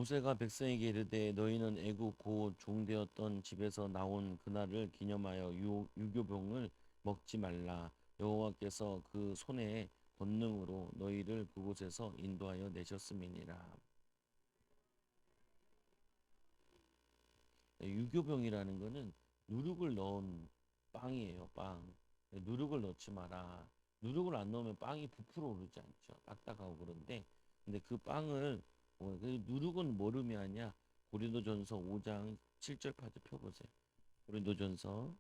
모세가 백성에게 이르되 너희는 애굽 고 종되었던 집에서 나온 그날을 기념하여 유교병을 먹지 말라. 여호와께서 그 손에 권능으로 너희를 그곳에서 인도하여 내셨음이니라. 유교병이라는 거는 누룩을 넣은 빵이에요. 빵. 누룩을 넣지 마라. 누룩을 안 넣으면 빵이 부풀어 오르지 않죠. 딱딱하고 그런데 근데 그 빵을 그 누룩은 뭘 의미하냐? 고린도전서 5장 7절 8절 펴보세요. 고린도전서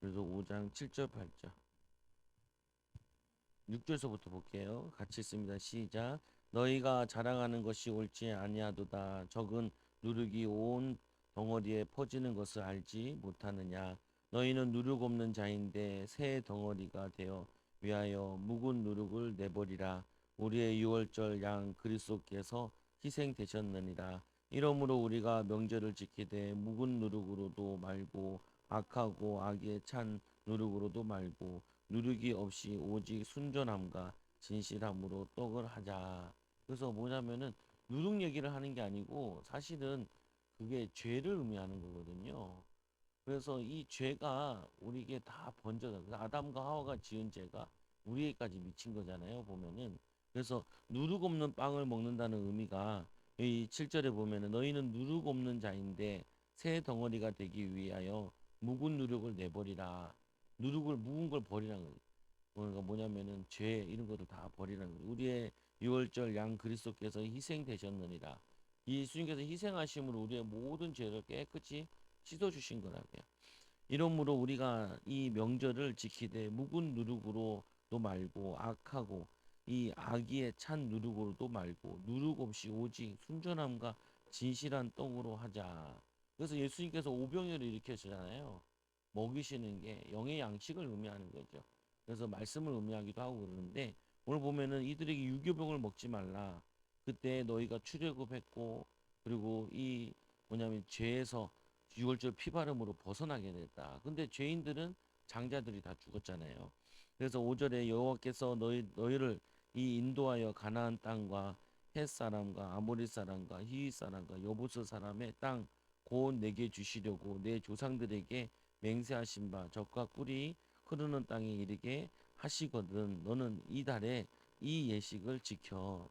그래서 5장 7절 8절 6절서부터 볼게요. 같이 있습니다. 시작. 너희가 자랑하는 것이 옳지 아니하도다. 적은 누룩이 온 덩어리에 퍼지는 것을 알지 못하느냐. 너희는 누룩 없는 자인데 새 덩어리가 되어 위하여 묵은 누룩을 내버리라. 우리의 유월절 양 그리스도께서 희생되셨느니라. 이러므로 우리가 명절을 지키되 묵은 누룩으로도 말고 악하고 악에 찬 누룩으로도 말고 누르기 없이 오직 순전함과 진실함으로 떡을 하자. 그래서 뭐냐면은 누룩 얘기를 하는 게 아니고 사실은 그게 죄를 의미하는 거거든요. 그래서 이 죄가 우리에게 다 번져서 아담과 하와가 지은 죄가 우리에게까지 미친 거잖아요. 보면은 그래서 누룩 없는 빵을 먹는다는 의미가 이 7절에 보면은 너희는 누룩 없는 자인데 새 덩어리가 되기 위하여 묵은 누룩을 내버리라. 누룩을 묵은 걸 버리라는 거예요. 그러니까 뭐냐면은 죄 이런 것도 다 버리라는 거예요. 우리의 유월절 양 그리스도께서 희생되셨느니라. 이 예수님께서 희생하심으로 우리의 모든 죄를 깨끗이 씻어 주신 거라고요. 이러므로 우리가 이 명절을 지키되 묵은 누룩으로도 말고 악하고 이 악의에 찬 누룩으로도 말고 누룩 없이 오직 순전함과 진실한 떡으로 하자. 그래서 예수님께서 오병이어를 일으켰잖아요. 먹이시는 게 영의 양식을 의미하는 거죠. 그래서 말씀을 의미하기도 하고 그러는데 오늘 보면은 이들에게 유교병을 먹지 말라. 그때 너희가 출애굽했고 그리고 이 뭐냐면 죄에서 유월절 피바름으로 벗어나게 됐다. 근데 죄인들은 장자들이 다 죽었잖아요. 그래서 5절에 여호와께서 너희를 이 인도하여 가나안 땅과 헷 사람과 아모리 사람과 히윗 사람과 여부스 사람의 땅 곧 내게 주시려고 내 조상들에게 맹세하신 바 적과 꿀이 흐르는 땅에 이르게 하시거든 너는 이 달에 이 예식을 지켜.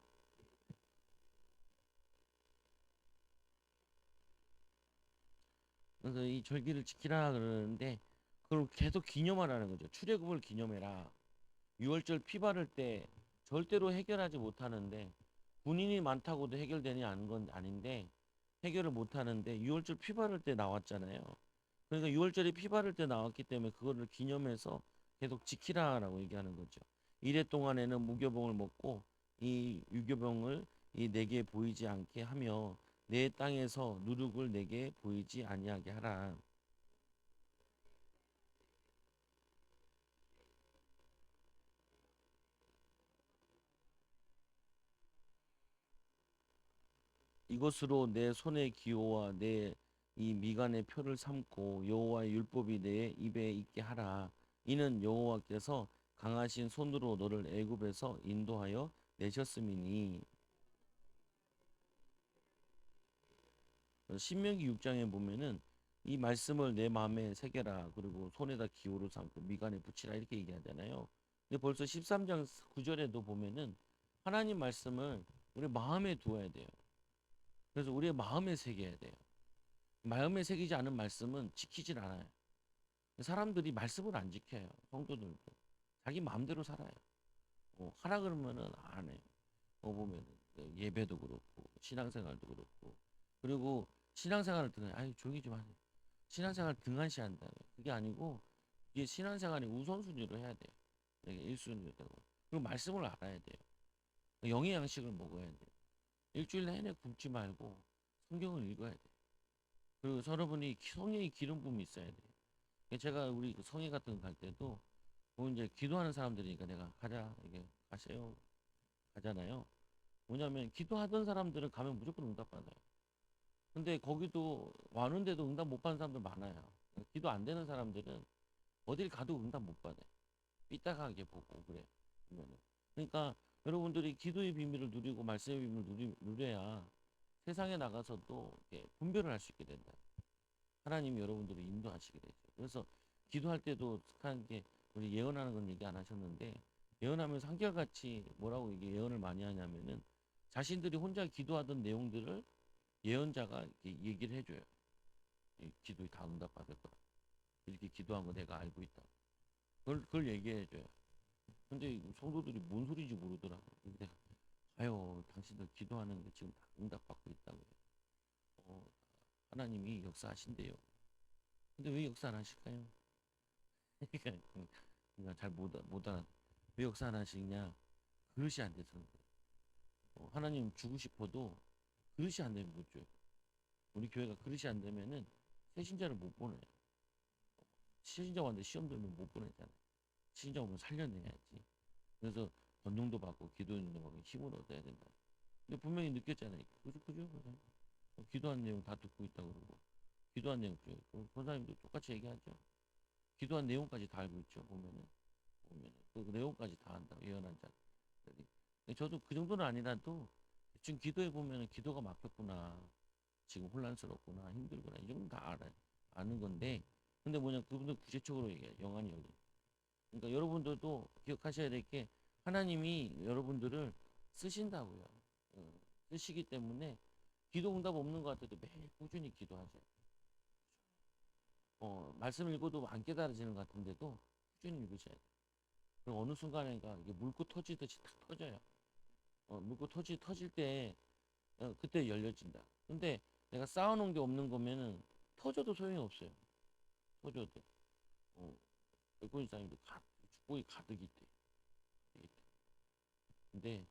그래서 이 절기를 지키라 그러는데 그걸 계속 기념하라는 거죠. 출애굽을 기념해라. 유월절 피 바를 때 절대로 해결하지 못하는데 군인이 많다고도 해결되니 않은 건 아닌데 해결을 못하는데 유월절 피 바를 때 나왔잖아요. 그러니까 유월절에 피 바를 때 나왔기 때문에 그거를 기념해서 계속 지키라라고 얘기하는 거죠. 이래 동안에는 무교병을 먹고 이 유교병을 이 내게 보이지 않게 하며 내 땅에서 누룩을 내게 보이지 아니하게 하라. 이것으로 내 손의 기호와 내 이 미간의 표를 삼고 여호와의 율법이 내 입에 있게 하라. 이는 여호와께서 강하신 손으로 너를 애굽에서 인도하여 내셨음이니. 신명기 6장에 보면은 이 말씀을 내 마음에 새겨라. 그리고 손에다 기호로 삼고 미간에 붙이라 이렇게 얘기하잖아요. 근데 벌써 13장 9절에도 보면은 하나님 말씀을 우리 마음에 두어야 돼요. 그래서 우리의 마음에 새겨야 돼요. 마음에 새기지 않은 말씀은 지키질 않아요. 사람들이 말씀을 안 지켜요. 성도들도 자기 마음대로 살아요. 하라 그러면은 안 해요. 보면 예배도 그렇고 신앙생활도 그렇고 그리고 신앙생활을 등한 아유 조용히 좀 하세요. 신앙생활 등한시한다. 그게 아니고 이게 신앙생활이 우선순위로 해야 돼요. 이게 1순위로 되고 그리고 말씀을 알아야 돼요. 영의 양식을 먹어야 돼요. 일주일 내내 굶지 말고 성경을 읽어야 돼요. 그리고 여러분이 성령의 기름 부음이 있어야 돼요. 제가 우리 그 성회 같은 거 갈 때도 뭐 이제 기도하는 사람들이니까 내가 가자 이게 가세요 가잖아요. 뭐냐면 기도하던 사람들은 가면 무조건 응답받아요. 근데 거기도 와는데도 응답 못 받는 사람들 많아요. 기도 안 되는 사람들은 어딜 가도 응답 못 받아요. 삐딱하게 보고 그래요. 보면은. 그러니까 여러분들이 기도의 비밀을 누리고 말씀의 비밀을 누려야 세상에 나가서도 이렇게 분별을 할 수 있게 된다. 하나님이 여러분들을 인도하시게 되죠. 그래서 기도할 때도 하는 게 우리 예언하는 건 얘기 안 하셨는데 예언하면서 한결같이 뭐라고 이게 예언을 많이 하냐면은 자신들이 혼자 기도하던 내용들을 예언자가 이렇게 얘기를 해줘요. 이 기도에 다 응답받을 거다. 이렇게 기도한 거 내가 알고 있다. 그걸 얘기해줘요. 근데 성도들이 뭔 소리인지 모르더라고. 근데 아유, 당신들 기도하는 게 지금 다 응답받고 있다고. 어, 하나님이 역사하신대요. 근데 왜 역사 안 하실까요? 그러니까 못 알아. 왜 역사 안 하시냐? 그릇이 안 돼서. 하나님 주고 싶어도 그릇이 안 되면 못 줘요. 우리 교회가 그릇이 안 되면은 새신자를 못 보내요. 새신자 왔는데 시험 들면 못 보내잖아요. 신자 오면 살려내야지. 그래서 권능도 받고 기도도 받고 힘을 얻어야 된다. 근데 분명히 느꼈잖아요. 그죠, 그죠, 그죠. 기도한 내용 다 듣고 있다 그러고 기도한 내용 권사님도 똑같이 얘기하죠. 기도한 내용까지 다 알고 있죠. 보면은 그 내용까지 다 안다. 예언한 자들이. 저도 그 정도는 아니라도 지금 기도해 보면은 기도가 막혔구나. 지금 혼란스럽구나, 힘들구나 이 정도 다 알아요. 아는 건데 근데 뭐냐 그분들 구체적으로 얘기해 영안이 열리. 그러니까 여러분들도 기억하셔야 될 게 하나님이 여러분들을 쓰신다고요. 쓰시기 때문에 기도 응답 없는 것 같아도 매일 꾸준히 기도하세요. 말씀 읽어도 안 깨달아지는 것 같은데도 꾸준히 읽으셔야 돼요. 그럼 어느 순간인가 이게 물고 터지듯이 탁 터져요. 물고 터질 때 그때 열려진다. 근데 내가 쌓아놓은 게 없는 거면은 터져도 소용이 없어요. 터져도. 어, 백본사님도 축복이 가득 있대. 근데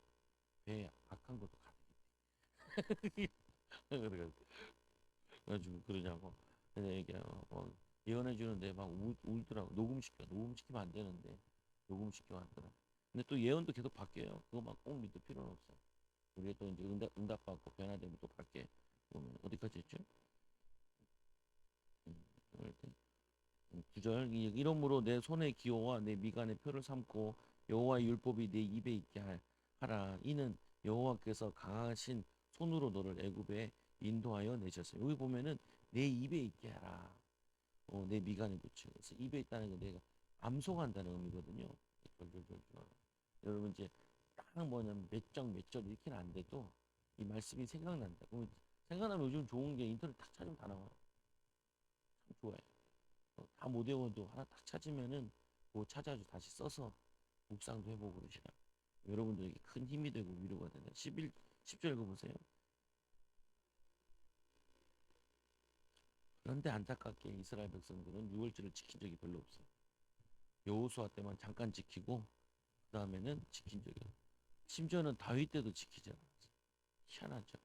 배에 악한 것도 가득 있대. 그래가지고 그러냐고. 그래서 얘기해요. 예언해 주는데 막 울더라고. 녹음시키면 안 되는데 녹음시켜 왔더라. 근데 또 예언도 계속 바뀌어요. 그거 막 꼭 믿을 필요는 없어. 우리가 또 이제 응답받고 변화되면 또 바뀌어. 보면 어디까지 했죠? 그럴 때 9절 이러므로 내 손의 기호와 내 미간의 표를 삼고 여호와의 율법이 내 입에 있게 하라. 이는 여호와께서 강하신 손으로 너를 애굽에 인도하여 내셨어요. 여기 보면은 내 입에 있게 하라. 내 미간에 붙여. 그래서 입에 있다는 건 내가 암송한다는 의미거든요. 졸졸졸졸. 여러분 이제 딱 뭐냐면 몇 장 몇 절 이렇게는 안 돼도 이 말씀이 생각난다. 그러면 생각나면 요즘 좋은 게 인터넷 탁 찾으면 다 나와요. 참 좋아요. 다 못 외워도 하나 딱 찾으면은 그거 찾아서 다시 써서 묵상도 해보고 그러시라. 여러분들에게 큰 힘이 되고 위로가 된다. 10절 읽어보세요. 그런데 안타깝게 이스라엘 백성들은 유월절을 지킨 적이 별로 없어요. 여호수아 때만 잠깐 지키고 그 다음에는 지킨 적이 없어요. 심지어는 다윗 때도 지키지 않았어요. 희한하죠.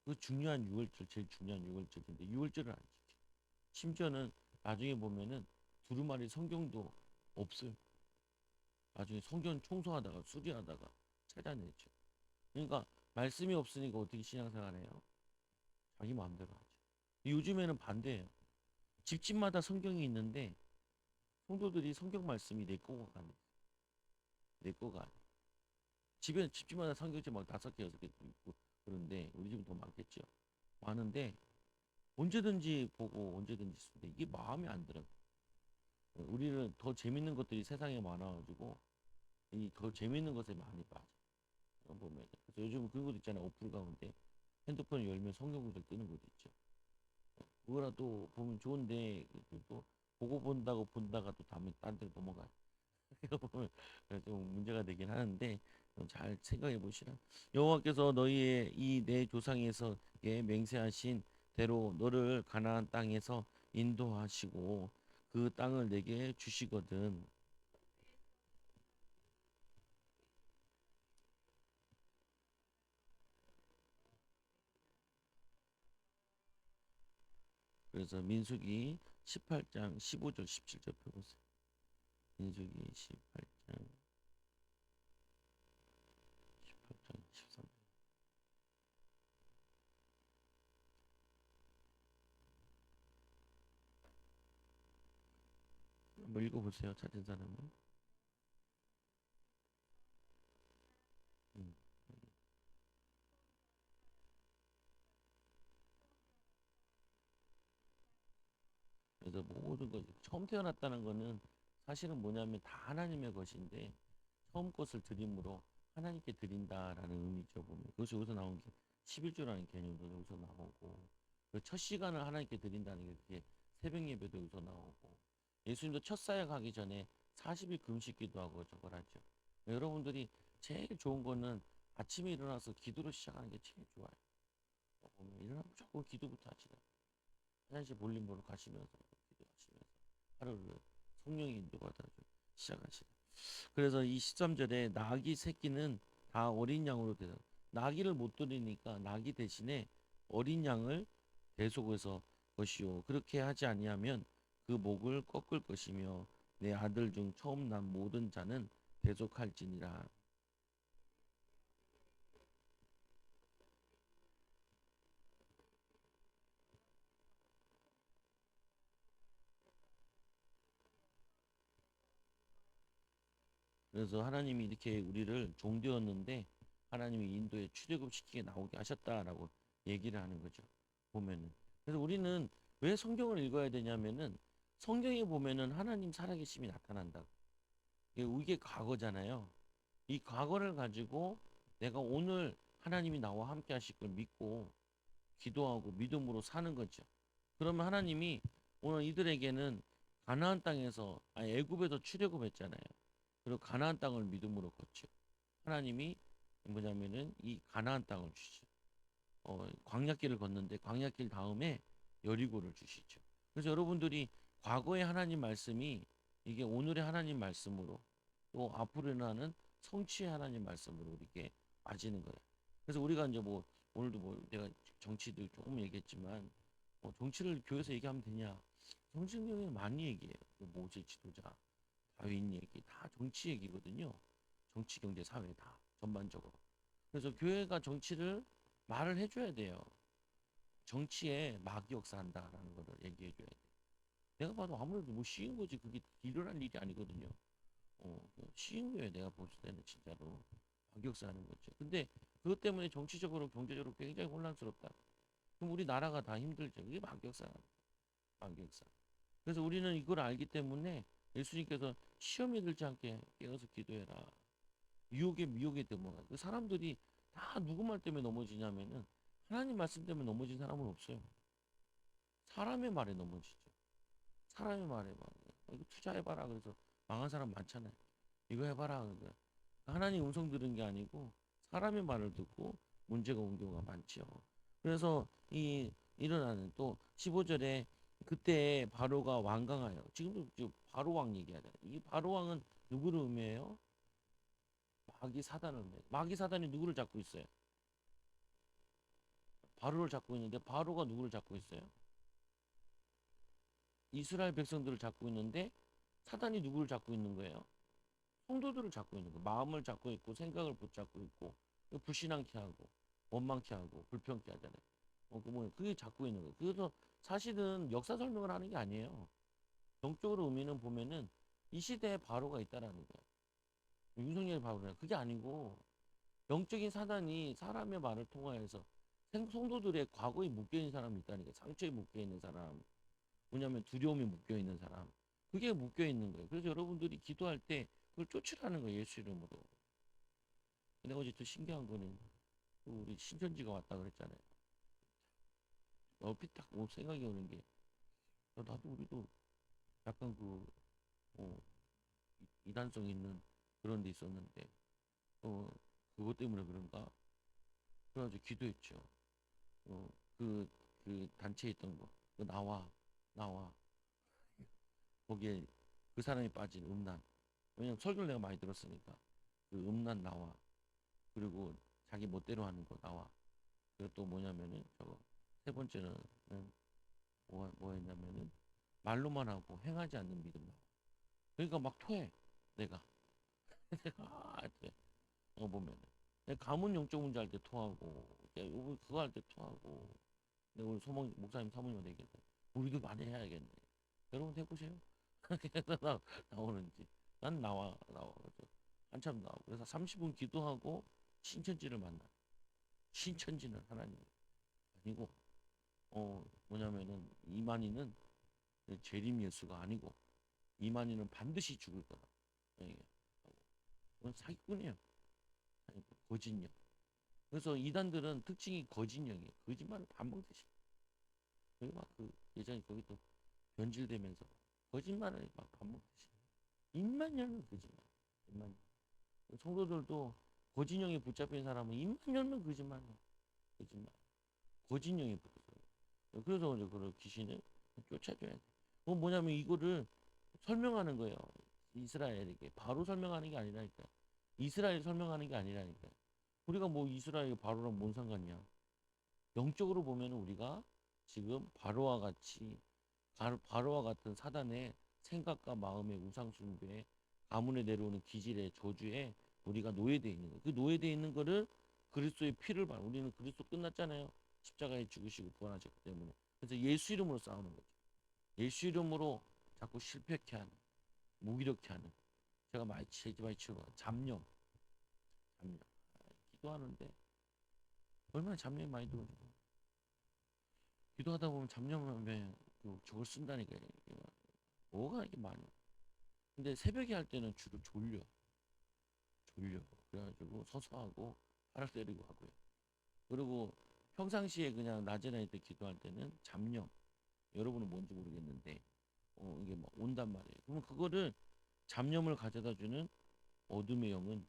그 중요한 유월절, 제일 중요한 유월절인데 유월절을 안 지켜. 심지어는 나중에 보면은 두루마리 성경도 없어요. 나중에 성경 청소하다가 수리하다가 찾아내죠. 그러니까 말씀이 없으니까 어떻게 신앙생활해요? 자기 마음대로 하죠. 요즘에는 반대예요. 집집마다 성경이 있는데 성도들이 성경 말씀이 내 거가 아니에요. 내 거가 아니에요. 집집마다 성경책 막 5개, 6개도 있고 그런데 우리 집은 더 많겠죠. 많은데 언제든지 보고 언제든지 쓰는데 이게 마음에 안 들어요. 우리는 더 재밌는 것들이 세상에 많아가지고 이 더 재밌는 것에 많이 빠져. 보면 그래서 요즘 그런 것도 있잖아요. 어플 가운데 핸드폰 열면 성경 구절 뜨는 것도 있죠. 그거라도 보면 좋은데 또 보고 본다가 또 다음에 딴 데로 넘어가요. 이거 보면 좀 문제가 되긴 하는데 잘 생각해 보시라. 여호와께서 너희의 이 내 조상에서의 맹세하신 대로 너를 가나안 땅에서 인도하시고 그 땅을 내게 주시거든. 그래서 민수기 18장 15절 17절 펴보세요. 민수기 18장 18장 13절 한번 읽어보세요. 찾은 사람은. 그래서 모든 것 처음 태어났다는 거는 사실은 뭐냐면 다 하나님의 것인데 처음 것을 드림으로 하나님께 드린다라는 의미죠. 보면 그것이 여기서 나온 게 11조라는 개념도 여기서 나오고 그 첫 시간을 하나님께 드린다는 게 그게 새벽 예배도 여기서 나오고 예수님도 첫 사역하기 전에 40일 금식 기도하고 저걸 하죠. 여러분들이 제일 좋은 거는 아침에 일어나서 기도로 시작하는 게 제일 좋아요. 보면 일어나면 무조건 기도부터 하시라. 화장실 볼일 보러 가시면서 기도하시면서 하루를 성령의 인도받아 시작하시라. 그래서 이 13절에 나귀 새끼는 다 어린 양으로 되다. 나귀를 못 드리니까 나귀 대신에 어린 양을 대속해서 것이요. 그렇게 하지 아니하면 그 목을 꺾을 것이며 내 아들 중 처음 난 모든 자는 대속할지니라. 그래서 하나님이 이렇게 우리를 종되었는데 하나님이 인도에 출애굽시키게 나오게 하셨다라고 얘기를 하는 거죠. 보면은. 그래서 우리는 왜 성경을 읽어야 되냐면은 성경에 보면은 하나님 살아계심이 나타난다. 이게 과거잖아요. 이 과거를 가지고 내가 오늘 하나님이 나와 함께 하실 걸 믿고 기도하고 믿음으로 사는 거죠. 그러면 하나님이 오늘 이들에게는 가나안 땅에서 애굽에서 출애굽했잖아요. 그리고 가나안 땅을 믿음으로 걷죠. 하나님이 뭐냐면은 이 가나안 땅을 주시죠. 광야길을 걷는데 광야길 다음에 여리고를 주시죠. 그래서 여러분들이 과거의 하나님 말씀이 이게 오늘의 하나님 말씀으로 또 앞으로 일어나는 성취의 하나님 말씀으로 이렇게 빠지는 거예요. 그래서 우리가 이제 뭐 오늘도 뭐 내가 정치도 조금 얘기했지만 정치를 교회에서 얘기하면 되냐? 성경에는 많이 얘기해요. 모세 지도자, 다윈 얘기 다 정치 얘기거든요. 정치, 경제, 사회 다 전반적으로. 그래서 교회가 정치를 말을 해줘야 돼요. 정치에 마귀 역사한다라는 거를 얘기해줘야 돼. 내가 봐도 아무래도 뭐 쉬운 거지 그게 일어날 일이 아니거든요. 쉬운 거예요. 내가 볼 때는 진짜로 마귀 역사하는 거죠. 근데 그것 때문에 정치적으로 경제적으로 굉장히 혼란스럽다. 그럼 우리 나라가 다 힘들죠. 그게 마귀 역사, 마귀 역사. 그래서 우리는 이걸 알기 때문에 예수님께서 시험에 들지 않게 깨어서 기도해라. 유혹에 미혹에 넘어가. 그 사람들이 다 누구 말 때문에 넘어지냐면은 하나님 말씀 때문에 넘어진 사람은 없어요. 사람의 말에 넘어지죠. 사람의 말에 막 이거 투자해봐라 그래서 망한 사람 많잖아요. 이거 해봐라 그러니까 하나님 음성 들은 게 아니고 사람의 말을 듣고 문제가 온 경우가 많죠. 그래서 이 일어나는 또 15절에 그때 바로가 완강하여 지금도 바로 왕 얘기하잖아요. 이 바로 왕은 누구를 의미해요? 마귀 사단을 의미해요. 마귀 사단이 누구를 잡고 있어요? 바로를 잡고 있는데 바로가 누구를 잡고 있어요? 이스라엘 백성들을 잡고 있는데 사단이 누구를 잡고 있는 거예요? 성도들을 잡고 있는 거예요. 마음을 잡고 있고 생각을 붙잡고 있고 불신앙케 하고 원망케 하고 불평케 하잖아요. 그게 잡고 있는 거예요. 그래서 사실은 역사 설명을 하는 게 아니에요. 정적으로 의미는 보면은 이 시대에 바로가 있다라는 거예요. 윤석열이 바로냐? 그게 아니고 영적인 사단이 사람의 말을 통하여서 성도들의 과거에 묶여 있는 사람이 있다니까 상처에 묶여 있는 사람, 뭐냐면 두려움에 묶여 있는 사람, 그게 묶여 있는 거예요. 그래서 여러분들이 기도할 때 그걸 쫓으라는 거예요, 예수 이름으로. 근데 어제 또 신기한 거는 그 우리 신천지가 왔다 그랬잖아요. 얼핏 딱 생각이 오는 게 나도 우리도 약간 어, 이단성 있는 그런 데 있었는데 어, 그것 때문에 그런가? 그래가지고 기도했죠. 어, 그, 그 단체에 있던 거, 나와, 나와. 거기에 그 사람이 빠진 음란. 왜냐면 설교를 내가 많이 들었으니까. 그 음란 나와. 그리고 자기 멋대로 하는 거 나와. 그리고 또 뭐냐면은 저거. 세 번째는 뭐 했냐면은 말로만 하고 행하지 않는 믿음 나와. 그러니까 막 토해. 내가. 토해. 보면은. 내가 가문 영적 문제 할 때 토하고, 그거 할 때 토하고. 내가 우리 소망 목사님 사모님한테 얘기했다. 우리도 많이 해야겠네. 여러분 해보세요. 그래서 나오는지. 난 나와. 그래서 한참 나오고. 그래서 30분 기도하고 신천지를 만나. 신천지는 하나님 아니고, 뭐냐면은 이만희는 재림 예수가 아니고 이만희는 반드시 죽을 거다. 예, 그건 사기꾼이에요. 사기꾼, 거짓령. 그래서 이단들은 특징이 거짓령이에요. 거짓말을 반복되시. 여기 막그 예전에 거기 또 변질되면서 거짓말을 막 반복되시. 입만 열면 거짓말. 입만. 성도들도 거짓령에 붙잡힌 사람은 입만 열면 거짓말이야. 거짓말. 거짓령에 붙어서. 그래서 이제 그런 귀신을 쫓아줘야 돼. 그건 뭐냐면 이거를 설명하는 거예요. 이스라엘에게 바로 설명하는 게 아니라니까. 이스라엘 설명하는 게 아니라니까. 우리가 뭐 이스라엘 바로랑 뭔 상관이야? 영적으로 보면 우리가 지금 바로와 같이 바로와 같은 사단의 생각과 마음의 우상 숭배에 가문에 내려오는 기질의 저주에 우리가 노예되어 있는 거예요. 그 노예되어 있는 거를 그리스도의 피를 발. 우리는 그리스도 끝났잖아요. 십자가에 죽으시고 부활하셨기 때문에. 그래서 예수 이름으로 싸우는 거죠. 예수 이름으로 자꾸 실패케 하는, 무기력케 하는. 제가 많이 치고 잡념, 잡념. 기도하는데 얼마나 잡념이 많이 들어오죠. 기도하다 보면 잡념에 저걸 쓴다니까요. 뭐가 이게 많이. 근데 새벽에 할 때는 주로 졸려. 그래가지고 서서 하고 바락 때리고 하고요. 그리고 평상시에 그냥 낮에 날 때 기도할 때는 잡념. 여러분은 뭔지 모르겠는데 이게 막 온단 말이에요. 그러면 그거를 잡념을 가져다 주는 어둠의 영은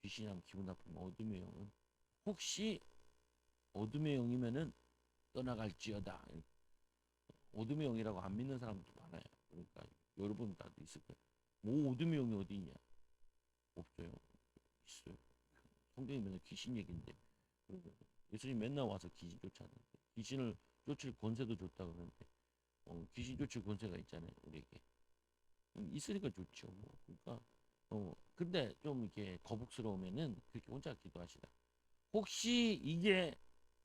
귀신이 하면 기분 나쁘면 어둠의 영은 혹시 어둠의 영이면은 떠나갈지어다. 어둠의 영이라고 안 믿는 사람도 많아요. 그러니까 여러분 다도 있을 거예요. 뭐 어둠의 영이 어디 있냐? 없어요. 있어요. 성경이 맨날 귀신 얘기인데 예수님 맨날 와서 귀신 쫓아내는데 귀신을 쫓을 권세도 줬다 그러는데 귀신 쫓을 권세가 있잖아요 우리에게. 있으니까 좋죠. 뭐. 그러니까 근데 좀 이렇게 거북스러우면은 그렇게 혼자 기도하시라. 혹시 이게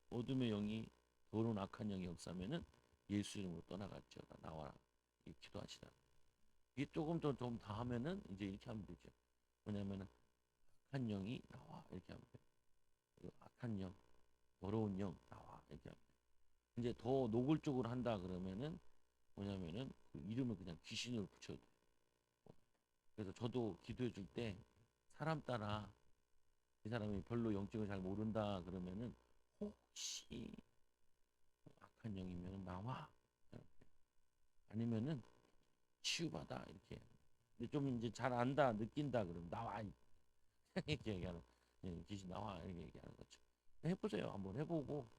어둠의 영이 더러운 악한 영의 역사면은 예수 이름으로 떠나갈지어다 나와라. 이렇게 기도하시라. 이게 조금 더 하면은 이제 이렇게 하면 되죠. 뭐냐면은 악한 영이 나와 이렇게 하면 돼요. 그 악한 영, 더러운 영 나와 이렇게 하면 돼요. 이제 더 노골적으로 한다 그러면은 뭐냐면은 그 이름을 그냥 귀신으로 붙여도 돼요. 그래서 저도 기도해 줄 때 사람 따라 이 사람이 별로 영적을 잘 모른다 그러면은 혹시 악한 영이면 나와 아니면은 치유받아 이렇게. 근데 좀 이제 잘 안다 느낀다 그러면 나와 이렇게 얘기하는. 귀신 나와 이렇게 얘기하는 거죠. 해보세요. 한번 해보고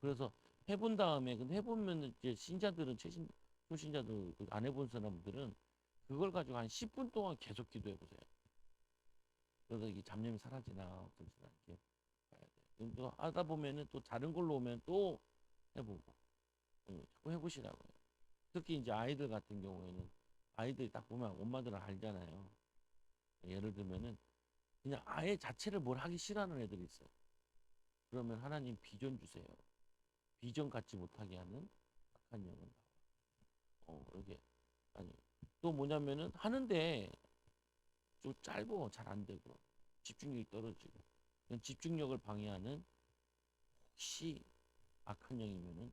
그래서 해본 다음에 근데 해보면 이제 신자들은 최신 초신자들 안 해본 사람들은 그걸 가지고 한 10분 동안 계속 기도해 보세요. 그래서 이게 잡념이 사라지나 없어지나 이렇게 봐야 돼요. 또 하다 보면은 또 다른 걸로 오면 또 해보고 자꾸 해보시라고요. 특히 이제 아이들 같은 경우에는 아이들이 딱 보면 엄마들은 알잖아요. 예를 들면은 그냥 아예 자체를 뭘 하기 싫어하는 애들이 있어요. 그러면 하나님 비전 주세요. 비전 갖지 못하게 하는 악한 영은 이게 아니 또 뭐냐면은 하는데 좀 짧고 잘 안 되고 집중력이 떨어지고 집중력을 방해하는 혹시 악한 영이면은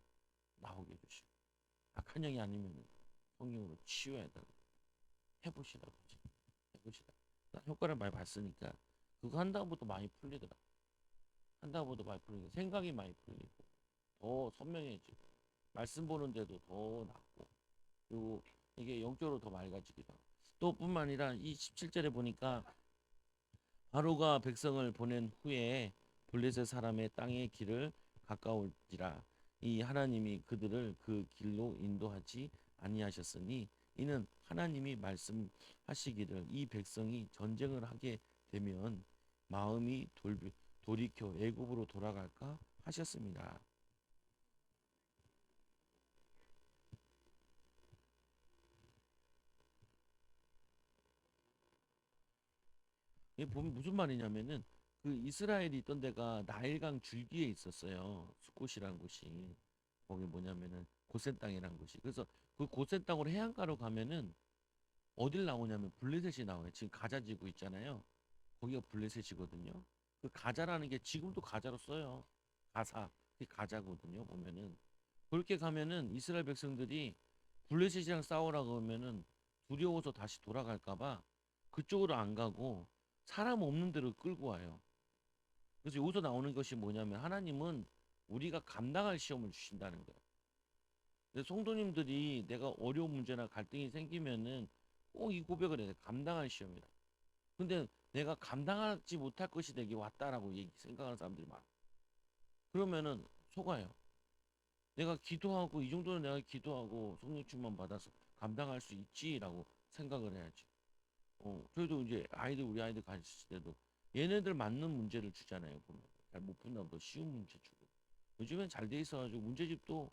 나오게 해주시고 악한 영이 아니면은 성령으로 치유해야 되는 해보시라고 해보시라. 나 효과를 많이 봤으니까 그거 한다고부터 많이 풀리더라. 한다고부터 많이 풀리고 생각이 많이 풀리고 더 선명해지고 말씀 보는데도 더 낫고 그리고 이게 영적으로 더 맑아지기도 하고 또 뿐만 아니라 이 17절에 보니까 바로가 백성을 보낸 후에 블레셋 사람의 땅의 길을 가까울지라 이 하나님이 그들을 그 길로 인도하지 아니하셨으니 이는 하나님이 말씀하시기를 이 백성이 전쟁을 하게 되면 마음이 돌이켜 애굽으로 돌아갈까 하셨습니다. 이게 보면 무슨 말이냐면은 그 이스라엘이 있던 데가 나일강 줄기에 있었어요. 수꽃이라는 곳이. 거기 뭐냐면은 고센 땅이라는 곳이. 그래서 그 고센 땅으로 해안가로 가면은 어딜 나오냐면 블레셋이 나와요. 지금 가자 지구 있잖아요. 거기가 블레셋이거든요. 그 가자라는 게 지금도 가자로 써요. 가사. 그게 가자거든요. 보면은 그렇게 가면은 이스라엘 백성들이 블레셋이랑 싸우라 그러면은 두려워서 다시 돌아갈까 봐 그쪽으로 안 가고 사람 없는 데로 끌고 와요. 그래서 여기서 나오는 것이 뭐냐면 하나님은 우리가 감당할 시험을 주신다는 거예요. 근데 성도님들이 내가 어려운 문제나 갈등이 생기면은 꼭 이 고백을 해야 돼. 감당할 시험이다. 근데 내가 감당하지 못할 것이 내게 왔다라고 생각하는 사람들이 많아. 그러면은 속아요. 내가 기도하고 이 정도는 내가 기도하고 성령 충만 받아서 감당할 수 있지라고 생각을 해야지. 저희도 이제 우리 아이들 가르칠 때도 얘네들 맞는 문제를 주잖아요. 보면 잘 못 푼다면 더 쉬운 문제 주고. 요즘엔 잘 돼 있어가지고 문제집도